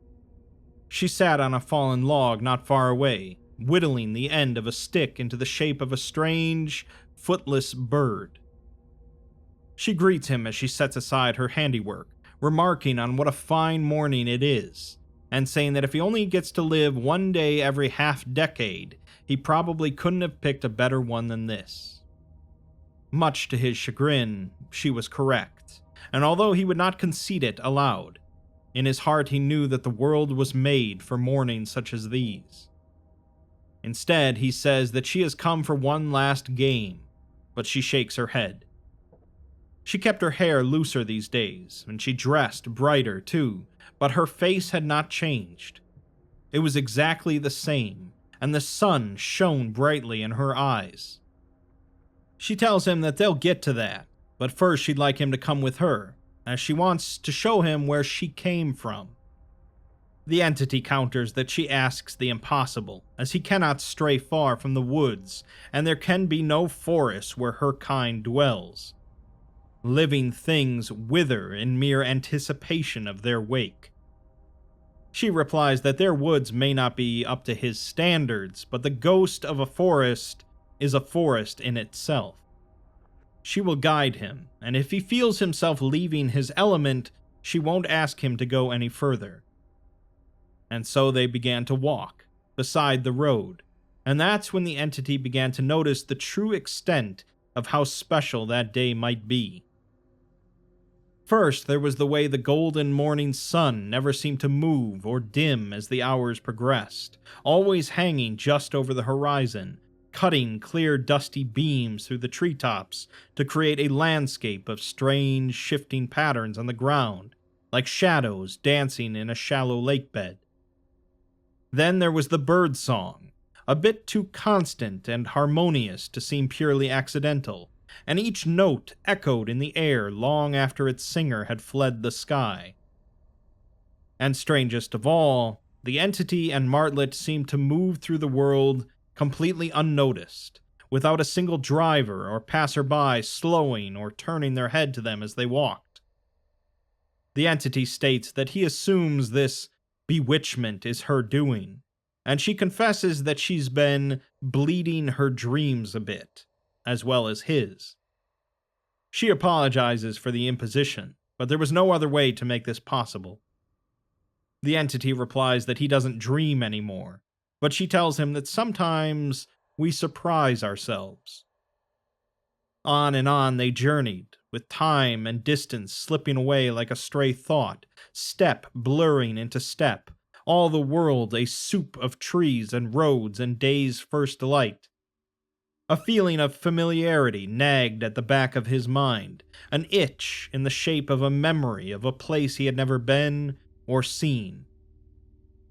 She sat on a fallen log not far away, whittling the end of a stick into the shape of a strange, footless bird. She greets him as she sets aside her handiwork, remarking on what a fine morning it is, and saying that if he only gets to live one day every half-decade, he probably couldn't have picked a better one than this. Much to his chagrin, she was correct, and although he would not concede it aloud, in his heart he knew that the world was made for mornings such as these. Instead, he says that she has come for one last game, but she shakes her head. She kept her hair looser these days, and she dressed brighter too, but her face had not changed. It was exactly the same, and the sun shone brightly in her eyes. She tells him that they'll get to that, but first she'd like him to come with her, as she wants to show him where she came from. The entity counters that she asks the impossible, as he cannot stray far from the woods, and there can be no forest where her kind dwells. Living things wither in mere anticipation of their wake. She replies that their woods may not be up to his standards, but the ghost of a forest is a forest in itself. She will guide him, and if he feels himself leaving his element, she won't ask him to go any further. And so they began to walk, beside the road, and that's when the entity began to notice the true extent of how special that day might be. First, there was the way the golden morning sun never seemed to move or dim as the hours progressed, always hanging just over the horizon, cutting clear dusty beams through the treetops to create a landscape of strange, shifting patterns on the ground, like shadows dancing in a shallow lake bed. Then there was the bird song, a bit too constant and harmonious to seem purely accidental, and each note echoed in the air long after its singer had fled the sky. And strangest of all, the entity and Martlet seemed to move through the world completely unnoticed, without a single driver or passerby slowing or turning their head to them as they walked. The entity states that he assumes this bewitchment is her doing, and she confesses that she's been bleeding her dreams a bit, as well as his. She apologizes for the imposition, but there was no other way to make this possible. The entity replies that he doesn't dream anymore, but she tells him that sometimes we surprise ourselves. On and on they journeyed, with time and distance slipping away like a stray thought, step blurring into step, all the world a soup of trees and roads and day's first light. A feeling of familiarity nagged at the back of his mind, an itch in the shape of a memory of a place he had never been or seen.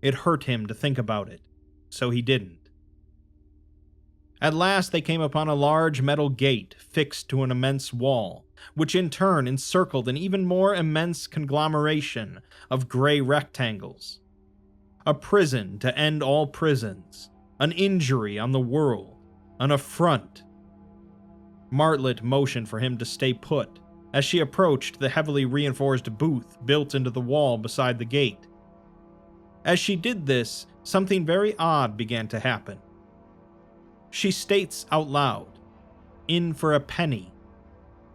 It hurt him to think about it, so he didn't. At last they came upon a large metal gate fixed to an immense wall, which in turn encircled an even more immense conglomeration of gray rectangles. A prison to end all prisons, an injury on the world, an affront. Martlet motioned for him to stay put, as she approached the heavily reinforced booth built into the wall beside the gate. As she did this, something very odd began to happen. She states out loud, "In for a penny,"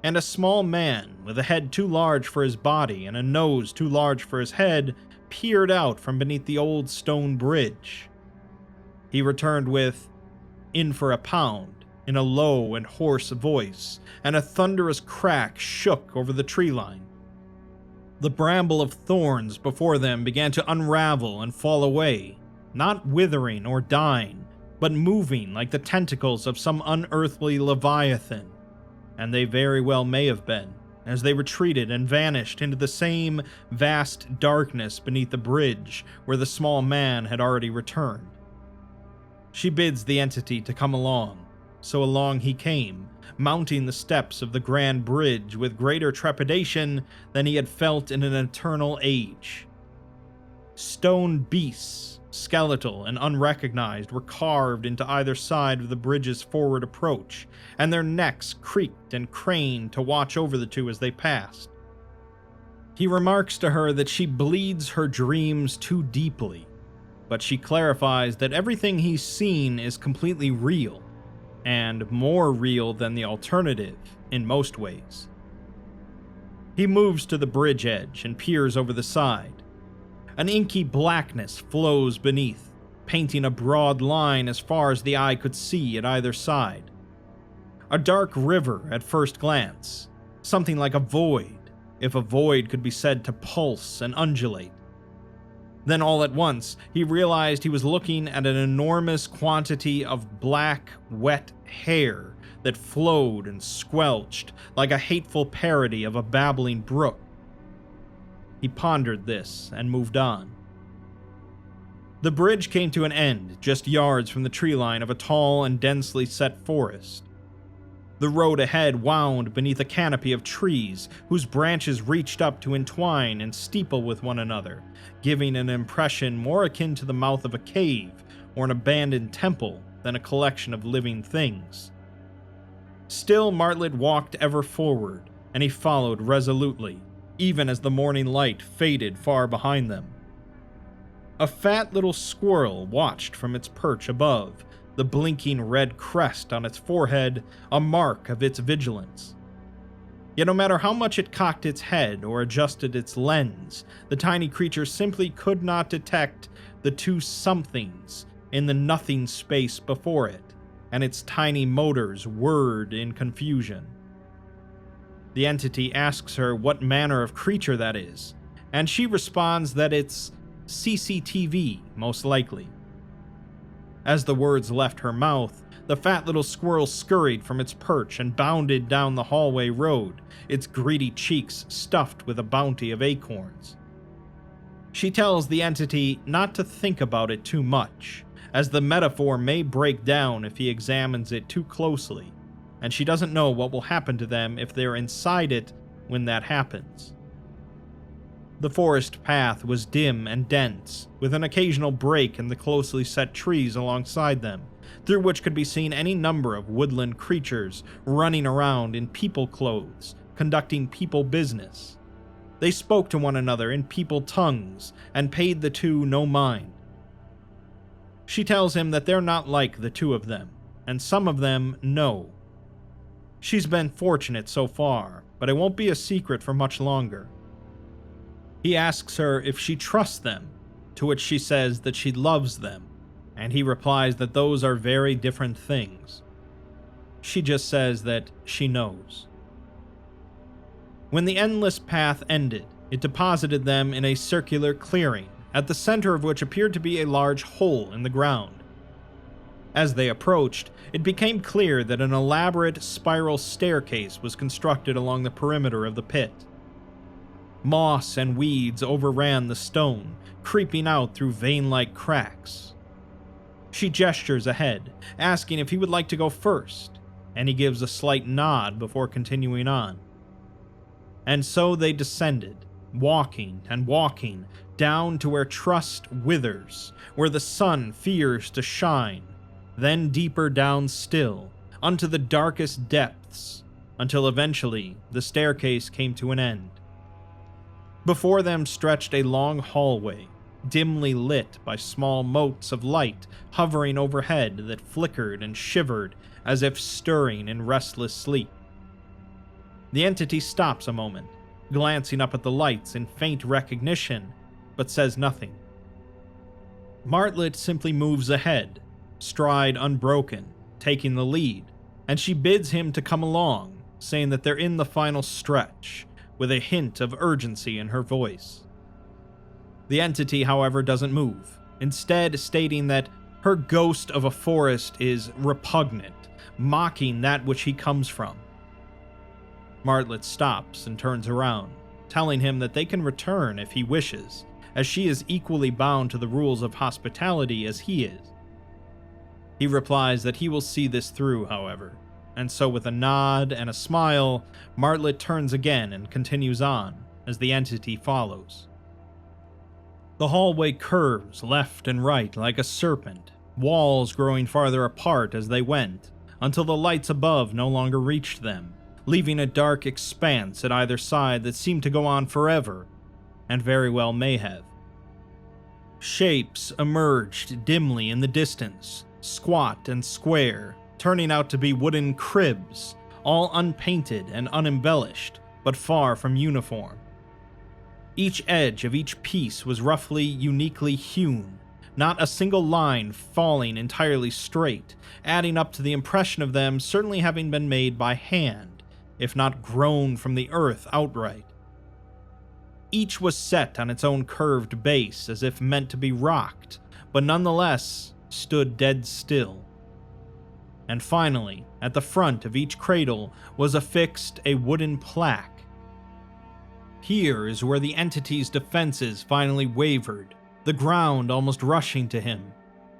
and a small man with a head too large for his body and a nose too large for his head peered out from beneath the old stone bridge. He returned with, "In for a pound," in a low and hoarse voice, and a thunderous crack shook over the tree line. The bramble of thorns before them began to unravel and fall away, not withering or dying, but moving like the tentacles of some unearthly leviathan, and they very well may have been, as they retreated and vanished into the same vast darkness beneath the bridge where the small man had already returned. She bids the entity to come along, so along he came, mounting the steps of the grand bridge with greater trepidation than he had felt in an eternal age. Stone beasts, skeletal and unrecognized, were carved into either side of the bridge's forward approach, and their necks creaked and craned to watch over the two as they passed. He remarks to her that she bleeds her dreams too deeply, but she clarifies that everything he's seen is completely real, and more real than the alternative in most ways. He moves to the bridge edge and peers over the side. An inky blackness flows beneath, painting a broad line as far as the eye could see at either side. A dark river at first glance, something like a void, if a void could be said to pulse and undulate. Then all at once, he realized he was looking at an enormous quantity of black, wet hair that flowed and squelched like a hateful parody of a babbling brook. He pondered this and moved on. The bridge came to an end just yards from the tree line of a tall and densely set forest. The road ahead wound beneath a canopy of trees whose branches reached up to entwine and steeple with one another, giving an impression more akin to the mouth of a cave or an abandoned temple than a collection of living things. Still Martlet walked ever forward, and he followed resolutely, even as the morning light faded far behind them. A fat little squirrel watched from its perch above, the blinking red crest on its forehead a mark of its vigilance. Yet no matter how much it cocked its head or adjusted its lens, the tiny creature simply could not detect the two somethings in the nothing space before it, and its tiny motors whirred in confusion. The entity asks her what manner of creature that is, and she responds that it's CCTV, most likely. As the words left her mouth, the fat little squirrel scurried from its perch and bounded down the hallway road, its greedy cheeks stuffed with a bounty of acorns. She tells the entity not to think about it too much, as the metaphor may break down if he examines it too closely, and she doesn't know what will happen to them if they're inside it when that happens. The forest path was dim and dense, with an occasional break in the closely set trees alongside them, through which could be seen any number of woodland creatures running around in people clothes, conducting people business. They spoke to one another in people tongues, and paid the two no mind. She tells him that they're not like the two of them, and some of them know. She's been fortunate so far, but it won't be a secret for much longer. He asks her if she trusts them, to which she says that she loves them, and he replies that those are very different things. She just says that she knows. When the endless path ended, it deposited them in a circular clearing, at the center of which appeared to be a large hole in the ground. As they approached, it became clear that an elaborate spiral staircase was constructed along the perimeter of the pit. Moss and weeds overran the stone, creeping out through vein-like cracks. She gestures ahead, asking if he would like to go first, and he gives a slight nod before continuing on. And so they descended, walking and walking, down to where trust withers, where the sun fears to shine, then deeper down still, unto the darkest depths, until eventually the staircase came to an end. Before them stretched a long hallway, dimly lit by small motes of light hovering overhead that flickered and shivered as if stirring in restless sleep. The entity stops a moment, glancing up at the lights in faint recognition, but says nothing. Martlet simply moves ahead, stride unbroken, taking the lead, and she bids him to come along, saying that they're in the final stretch, with a hint of urgency in her voice. The entity, however, doesn't move, instead stating that her ghost of a forest is repugnant, mocking that which he comes from. Martlet stops and turns around, telling him that they can return if he wishes, as she is equally bound to the rules of hospitality as he is. He replies that he will see this through, however, and so with a nod and a smile, Martlet turns again and continues on, as the entity follows. The hallway curves left and right like a serpent, walls growing farther apart as they went, until the lights above no longer reached them, leaving a dark expanse at either side that seemed to go on forever, and very well may have. Shapes emerged dimly in the distance, squat and square, turning out to be wooden cribs, all unpainted and unembellished, but far from uniform. Each edge of each piece was roughly uniquely hewn, not a single line falling entirely straight, adding up to the impression of them certainly having been made by hand, if not grown from the earth outright. Each was set on its own curved base as if meant to be rocked, but nonetheless stood dead still. And finally, at the front of each cradle was affixed a wooden plaque. Here is where the entity's defenses finally wavered, the ground almost rushing to him,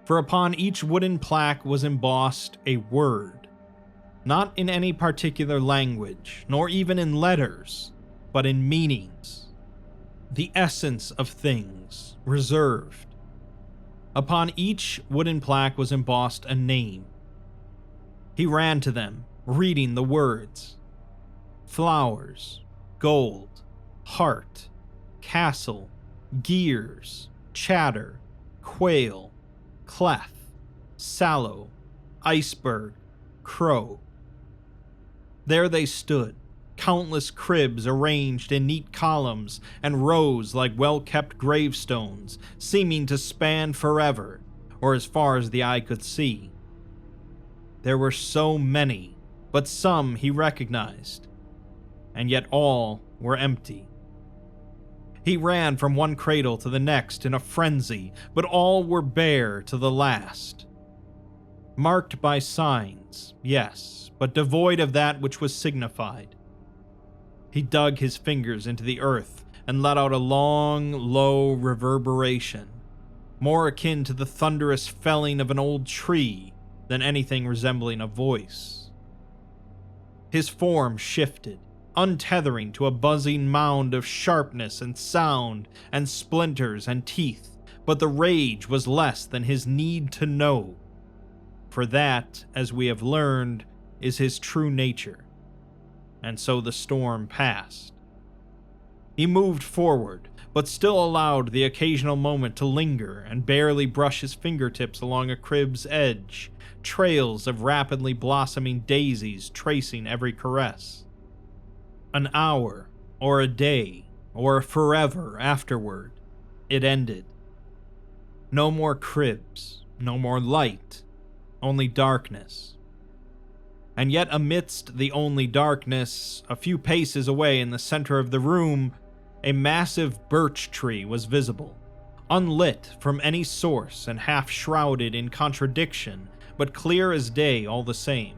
for upon each wooden plaque was embossed a word, not in any particular language, nor even in letters, but in meanings. The essence of things, reserved. Upon each wooden plaque was embossed a name. He ran to them, reading the words. Flowers, gold, heart, castle, gears, chatter, quail, clef, sallow, iceberg, crow. There they stood, countless cribs arranged in neat columns and rows like well-kept gravestones, seeming to span forever, or as far as the eye could see. There were so many, but some he recognized, and yet all were empty. He ran from one cradle to the next in a frenzy, but all were bare to the last. Marked by signs, yes, but devoid of that which was signified. He dug his fingers into the earth, and let out a long, low reverberation, more akin to the thunderous felling of an old tree than anything resembling a voice. His form shifted, untethering to a buzzing mound of sharpness and sound and splinters and teeth, but the rage was less than his need to know, for that, as we have learned, is his true nature. And so the storm passed. He moved forward, but still allowed the occasional moment to linger and barely brush his fingertips along a crib's edge, trails of rapidly blossoming daisies tracing every caress. An hour, or a day, or forever afterward, it ended. No more cribs, no more light, only darkness. And yet amidst the only darkness, a few paces away in the center of the room, a massive birch tree was visible, unlit from any source and half shrouded in contradiction, but clear as day all the same.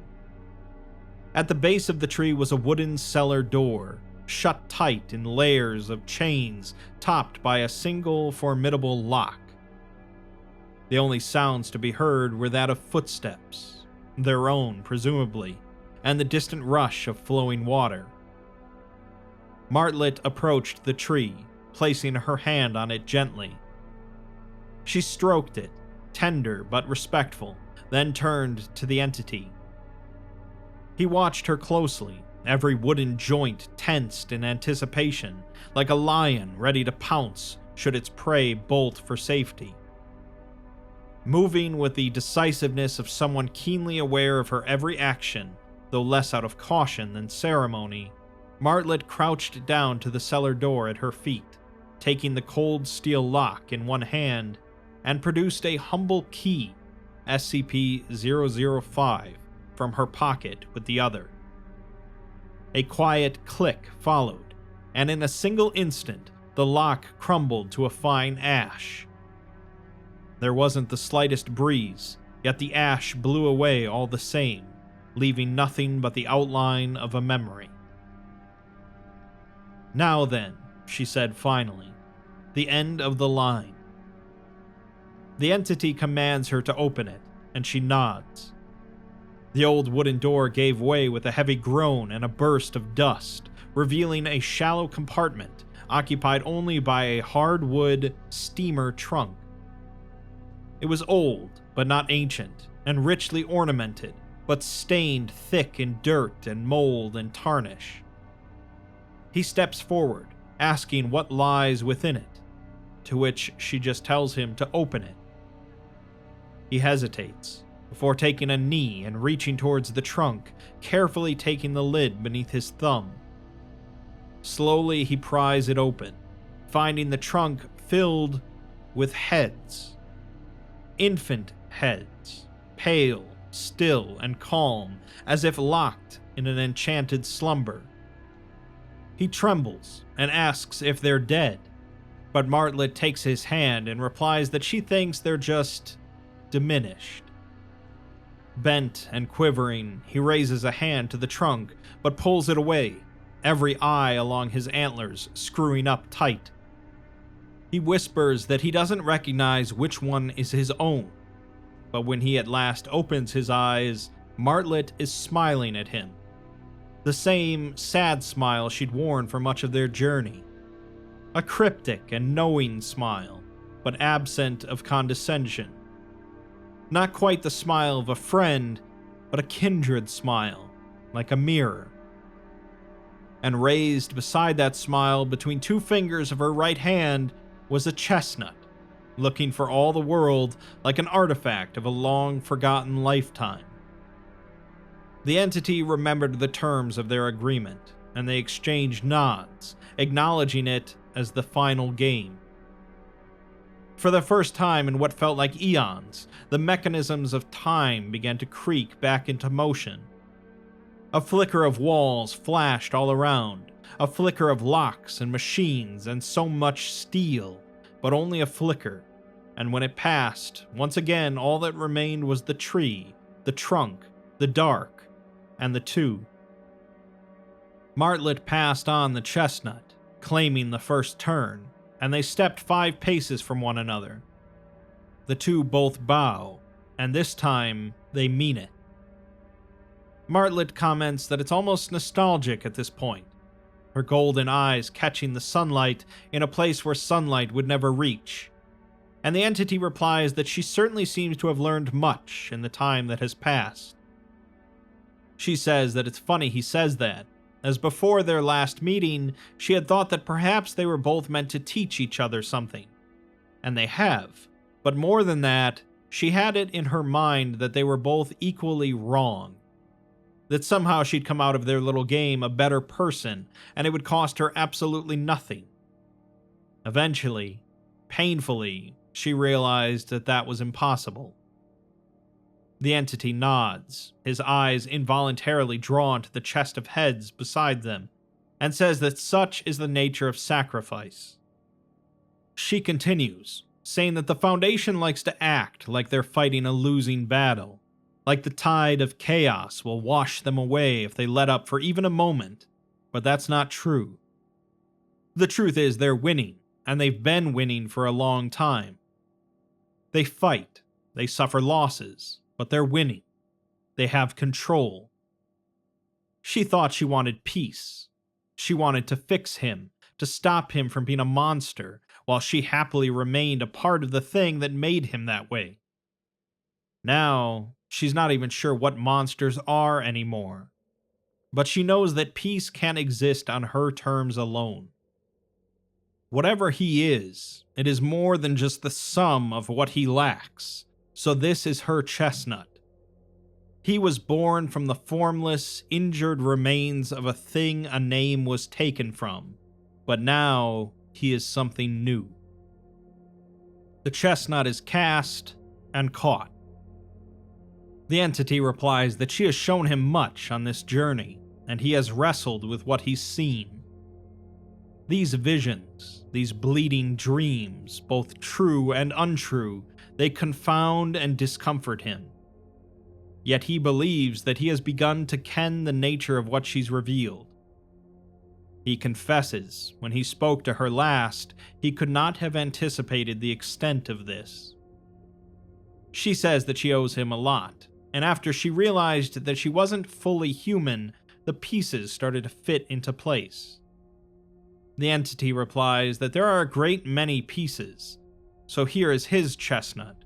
At the base of the tree was a wooden cellar door, shut tight in layers of chains, topped by a single formidable lock. The only sounds to be heard were that of footsteps, their own presumably, and the distant rush of flowing water. Martlet approached the tree, placing her hand on it gently. She stroked it, tender but respectful, then turned to the entity. He watched her closely, every wooden joint tensed in anticipation, like a lion ready to pounce should its prey bolt for safety. Moving with the decisiveness of someone keenly aware of her every action, though less out of caution than ceremony, Martlet crouched down to the cellar door at her feet, taking the cold steel lock in one hand, and produced a humble key, SCP-005, from her pocket with the other. A quiet click followed, and in a single instant, the lock crumbled to a fine ash. There wasn't the slightest breeze, yet the ash blew away all the same, leaving nothing but the outline of a memory. "Now then," she said finally, "the end of the line." The entity commands her to open it, and she nods. The old wooden door gave way with a heavy groan and a burst of dust, revealing a shallow compartment occupied only by a hardwood steamer trunk. It was old, but not ancient, and richly ornamented, but stained thick in dirt and mold and tarnish. He steps forward, asking what lies within it, to which she just tells him to open it. He hesitates, before taking a knee and reaching towards the trunk, carefully taking the lid beneath his thumb. Slowly he pries it open, finding the trunk filled with heads. Infant heads, pale, still, and calm, as if locked in an enchanted slumber. He trembles and asks if they're dead, but Martlet takes his hand and replies that she thinks they're just diminished. Bent and quivering, he raises a hand to the trunk, but pulls it away, every eye along his antlers screwing up tight. He whispers that he doesn't recognize which one is his own, but when he at last opens his eyes, Martlet is smiling at him. The same sad smile she'd worn for much of their journey. A cryptic and knowing smile, but absent of condescension. Not quite the smile of a friend, but a kindred smile, like a mirror. And raised beside that smile between two fingers of her right hand was a chestnut, looking for all the world like an artifact of a long-forgotten lifetime. The entity remembered the terms of their agreement, and they exchanged nods, acknowledging it as the final game. For the first time in what felt like eons, the mechanisms of time began to creak back into motion. A flicker of walls flashed all around, a flicker of locks and machines and so much steel, but only a flicker, and when it passed, once again all that remained was the tree, the trunk, the dark, and the two. Martlet passed on the chestnut, claiming the first turn, and they stepped 5 paces from one another. The two both bow, and this time they mean it. Martlet comments that it's almost nostalgic at this point, her golden eyes catching the sunlight in a place where sunlight would never reach, and the entity replies that she certainly seems to have learned much in the time that has passed. She says that it's funny he says that, as before their last meeting, she had thought that perhaps they were both meant to teach each other something. And they have, but more than that, she had it in her mind that they were both equally wrong. That somehow she'd come out of their little game a better person, and it would cost her absolutely nothing. Eventually, painfully, she realized that that was impossible. The entity nods, his eyes involuntarily drawn to the chest of heads beside them, and says that such is the nature of sacrifice. She continues, saying that the Foundation likes to act like they're fighting a losing battle, like the tide of chaos will wash them away if they let up for even a moment, but that's not true. The truth is they're winning, and they've been winning for a long time. They fight, they suffer losses, but they're winning. They have control. She thought she wanted peace. She wanted to fix him, to stop him from being a monster, while she happily remained a part of the thing that made him that way. Now, she's not even sure what monsters are anymore, but she knows that peace can't exist on her terms alone. Whatever he is, it is more than just the sum of what he lacks. So this is her chestnut. He was born from the formless, injured remains of a thing a name was taken from, but now he is something new. The chestnut is cast and caught. The entity replies that she has shown him much on this journey, and he has wrestled with what he's seen. These visions, these bleeding dreams, both true and untrue, they confound and discomfort him. Yet he believes that he has begun to ken the nature of what she's revealed. He confesses, when he spoke to her last, he could not have anticipated the extent of this. She says that she owes him a lot, and after she realized that she wasn't fully human, the pieces started to fit into place. The entity replies that there are a great many pieces, so here is his chestnut.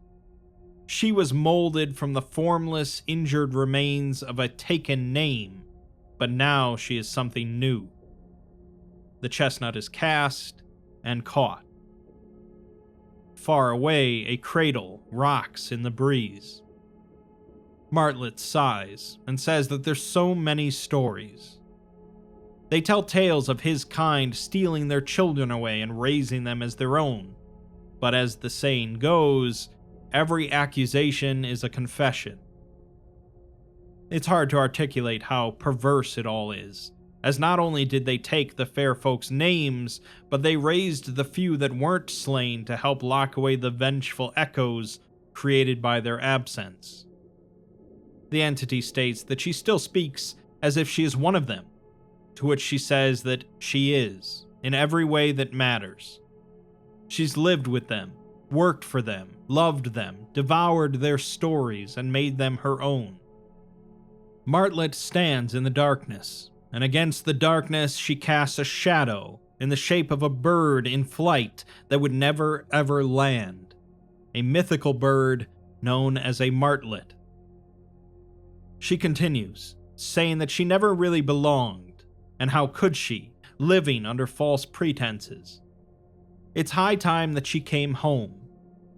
She was molded from the formless, injured remains of a taken name, but now she is something new. The chestnut is cast and caught. Far away, a cradle rocks in the breeze. Martlet sighs and says that there's so many stories. They tell tales of his kind stealing their children away and raising them as their own. But as the saying goes, every accusation is a confession. It's hard to articulate how perverse it all is, as not only did they take the fair folks' names, but they raised the few that weren't slain to help lock away the vengeful echoes created by their absence. The entity states that she still speaks as if she is one of them, to which she says that she is, in every way that matters. She's lived with them, worked for them, loved them, devoured their stories, and made them her own. Martlet stands in the darkness, and against the darkness she casts a shadow in the shape of a bird in flight that would never ever land, a mythical bird known as a martlet. She continues, saying that she never really belonged, and how could she, living under false pretenses. It's high time that she came home,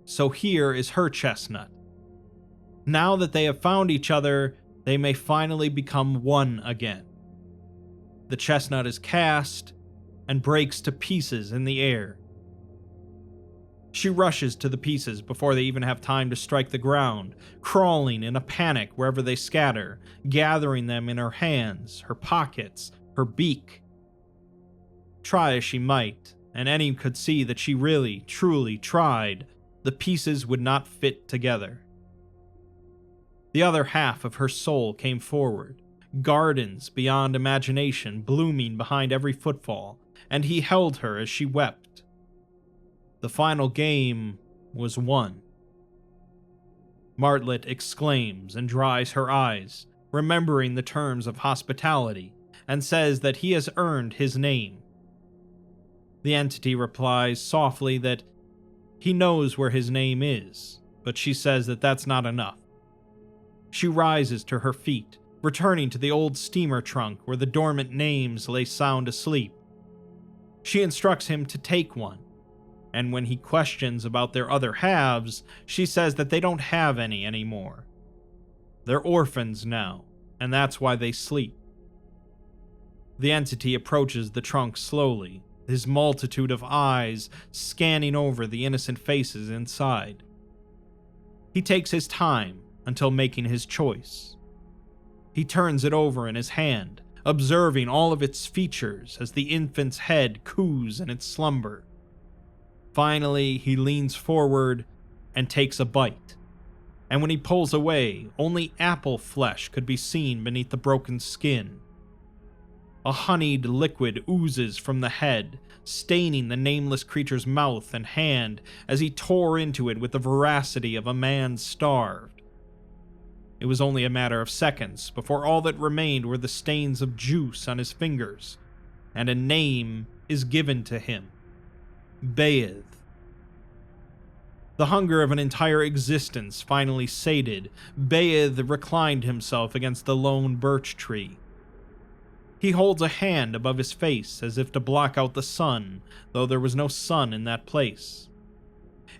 so here is her chestnut. Now that they have found each other, they may finally become one again. The chestnut is cast and breaks to pieces in the air. She rushes to the pieces before they even have time to strike the ground, crawling in a panic wherever they scatter, gathering them in her hands, her pockets, her beak. Try as she might, and any could see that she really, truly tried, the pieces would not fit together. The other half of her soul came forward, gardens beyond imagination blooming behind every footfall, and he held her as she wept. The final game was won. Martlet exclaims and dries her eyes, remembering the terms of hospitality, and says that he has earned his name. The entity replies softly that he knows where his name is, but she says that that's not enough. She rises to her feet, returning to the old steamer trunk where the dormant names lay sound asleep. She instructs him to take one, and when he questions about their other halves, she says that they don't have any anymore. They're orphans now, and that's why they sleep. The entity approaches the trunk slowly, his multitude of eyes scanning over the innocent faces inside. He takes his time until making his choice. He turns it over in his hand, observing all of its features as the infant's head coos in its slumber. Finally, he leans forward and takes a bite, and when he pulls away, only apple flesh could be seen beneath the broken skin. A honeyed liquid oozes from the head, staining the nameless creature's mouth and hand as he tore into it with the voracity of a man starved. It was only a matter of seconds before all that remained were the stains of juice on his fingers, and a name is given to him: Bayeth. The hunger of an entire existence finally sated, Bayeth reclined himself against the lone birch tree. He holds a hand above his face as if to block out the sun, though there was no sun in that place.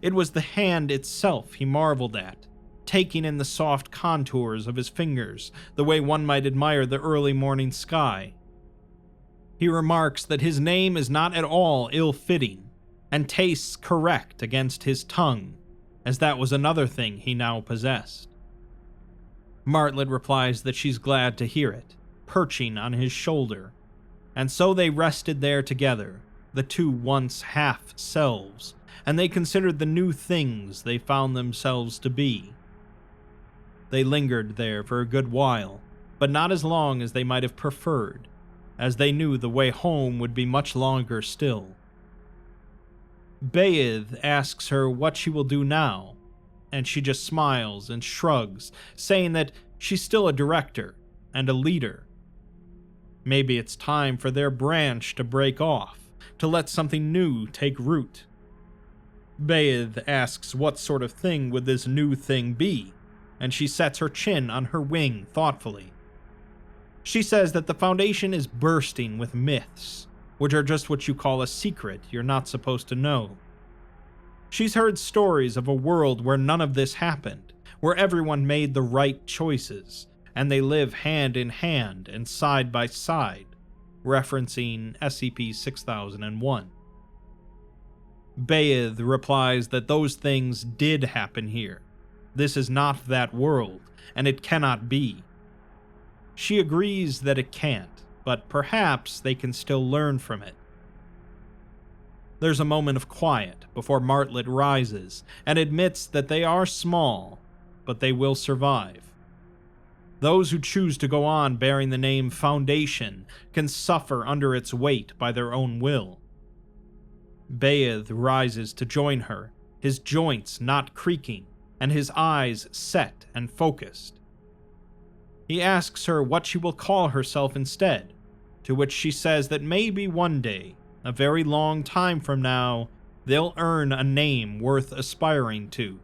It was the hand itself he marveled at, taking in the soft contours of his fingers, the way one might admire the early morning sky. He remarks that his name is not at all ill-fitting, and tastes correct against his tongue, as that was another thing he now possessed. Martlet replies that she's glad to hear it, perching on his shoulder, and so they rested there together, the two once half-selves, and they considered the new things they found themselves to be. They lingered there for a good while, but not as long as they might have preferred, as they knew the way home would be much longer still. Bayeth asks her what she will do now, and she just smiles and shrugs, saying that she's still a director and a leader. Maybe it's time for their branch to break off, to let something new take root. Bayeth asks what sort of thing would this new thing be, and she sets her chin on her wing thoughtfully. She says that the Foundation is bursting with myths, which are just what you call a secret you're not supposed to know. She's heard stories of a world where none of this happened, where everyone made the right choices, and they live hand in hand and side by side, referencing SCP-8001. Bayeth replies that those things did happen here. This is not that world, and it cannot be. She agrees that it can't, but perhaps they can still learn from it. There's a moment of quiet before Martlet rises and admits that they are small, but they will survive. Those who choose to go on bearing the name Foundation can suffer under its weight by their own will. Bayeth rises to join her, his joints not creaking, and his eyes set and focused. He asks her what she will call herself instead, to which she says that maybe one day, a very long time from now, they'll earn a name worth aspiring to.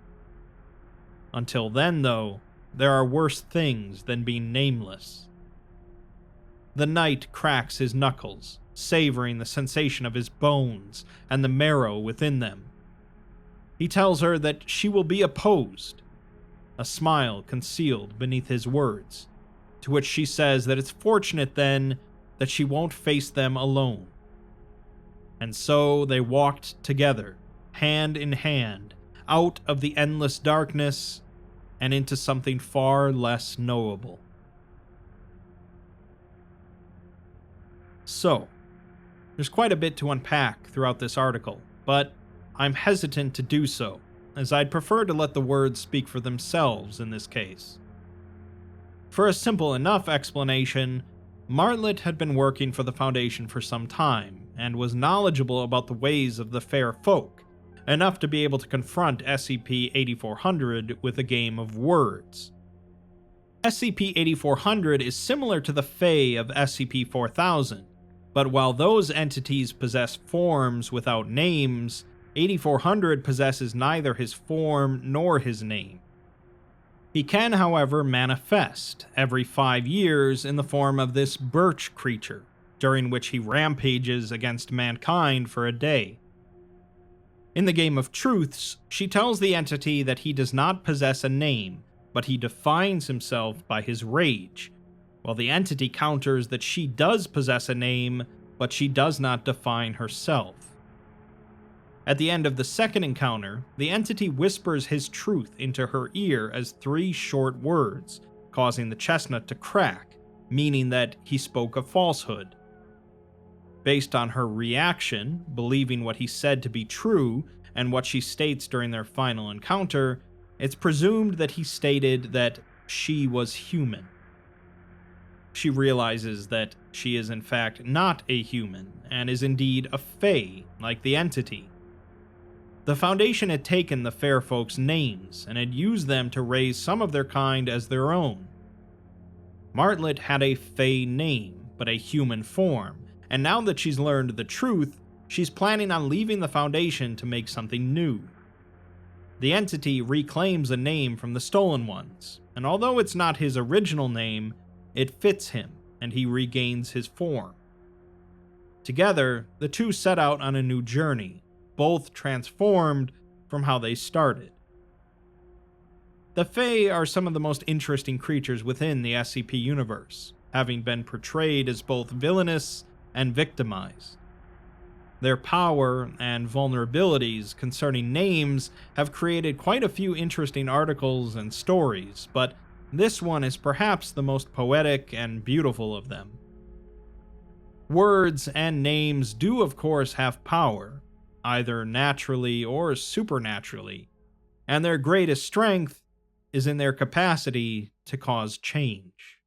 Until then, though, there are worse things than being nameless. The knight cracks his knuckles, savoring the sensation of his bones and the marrow within them. He tells her that she will be opposed, a smile concealed beneath his words, to which she says that it's fortunate then that she won't face them alone. And so they walked together, hand in hand, out of the endless darkness and into something far less knowable. So, there's quite a bit to unpack throughout this article, but I'm hesitant to do so, as I'd prefer to let the words speak for themselves in this case. For a simple enough explanation, Martlet had been working for the Foundation for some time, and was knowledgeable about the ways of the fair folk, enough to be able to confront SCP-8400 with a game of words. SCP-8400 is similar to the Fae of SCP-4000, but while those entities possess forms without names, 8400 possesses neither his form nor his name. He can, however, manifest every 5 years in the form of this Birch creature, during which he rampages against mankind for a day. In the Game of Truths, she tells the entity that he does not possess a name, but he defines himself by his rage, while the entity counters that she does possess a name, but she does not define herself. At the end of the second encounter, the entity whispers his truth into her ear as 3 short words, causing the chestnut to crack, meaning that he spoke a falsehood. Based on her reaction, believing what he said to be true, and what she states during their final encounter, it's presumed that he stated that she was human. She realizes that she is in fact not a human, and is indeed a Fae, like the entity. The Foundation had taken the fair folks' names, and had used them to raise some of their kind as their own. Martlet had a Fae name, but a human form, and now that she's learned the truth, she's planning on leaving the Foundation to make something new. The entity reclaims a name from the stolen ones, and although it's not his original name, it fits him, and he regains his form. Together, the two set out on a new journey, both transformed from how they started. The Fae are some of the most interesting creatures within the SCP universe, having been portrayed as both villainous and victimized. Their power and vulnerabilities concerning names have created quite a few interesting articles and stories, but this one is perhaps the most poetic and beautiful of them. Words and names do of course have power, either naturally or supernaturally, and their greatest strength is in their capacity to cause change.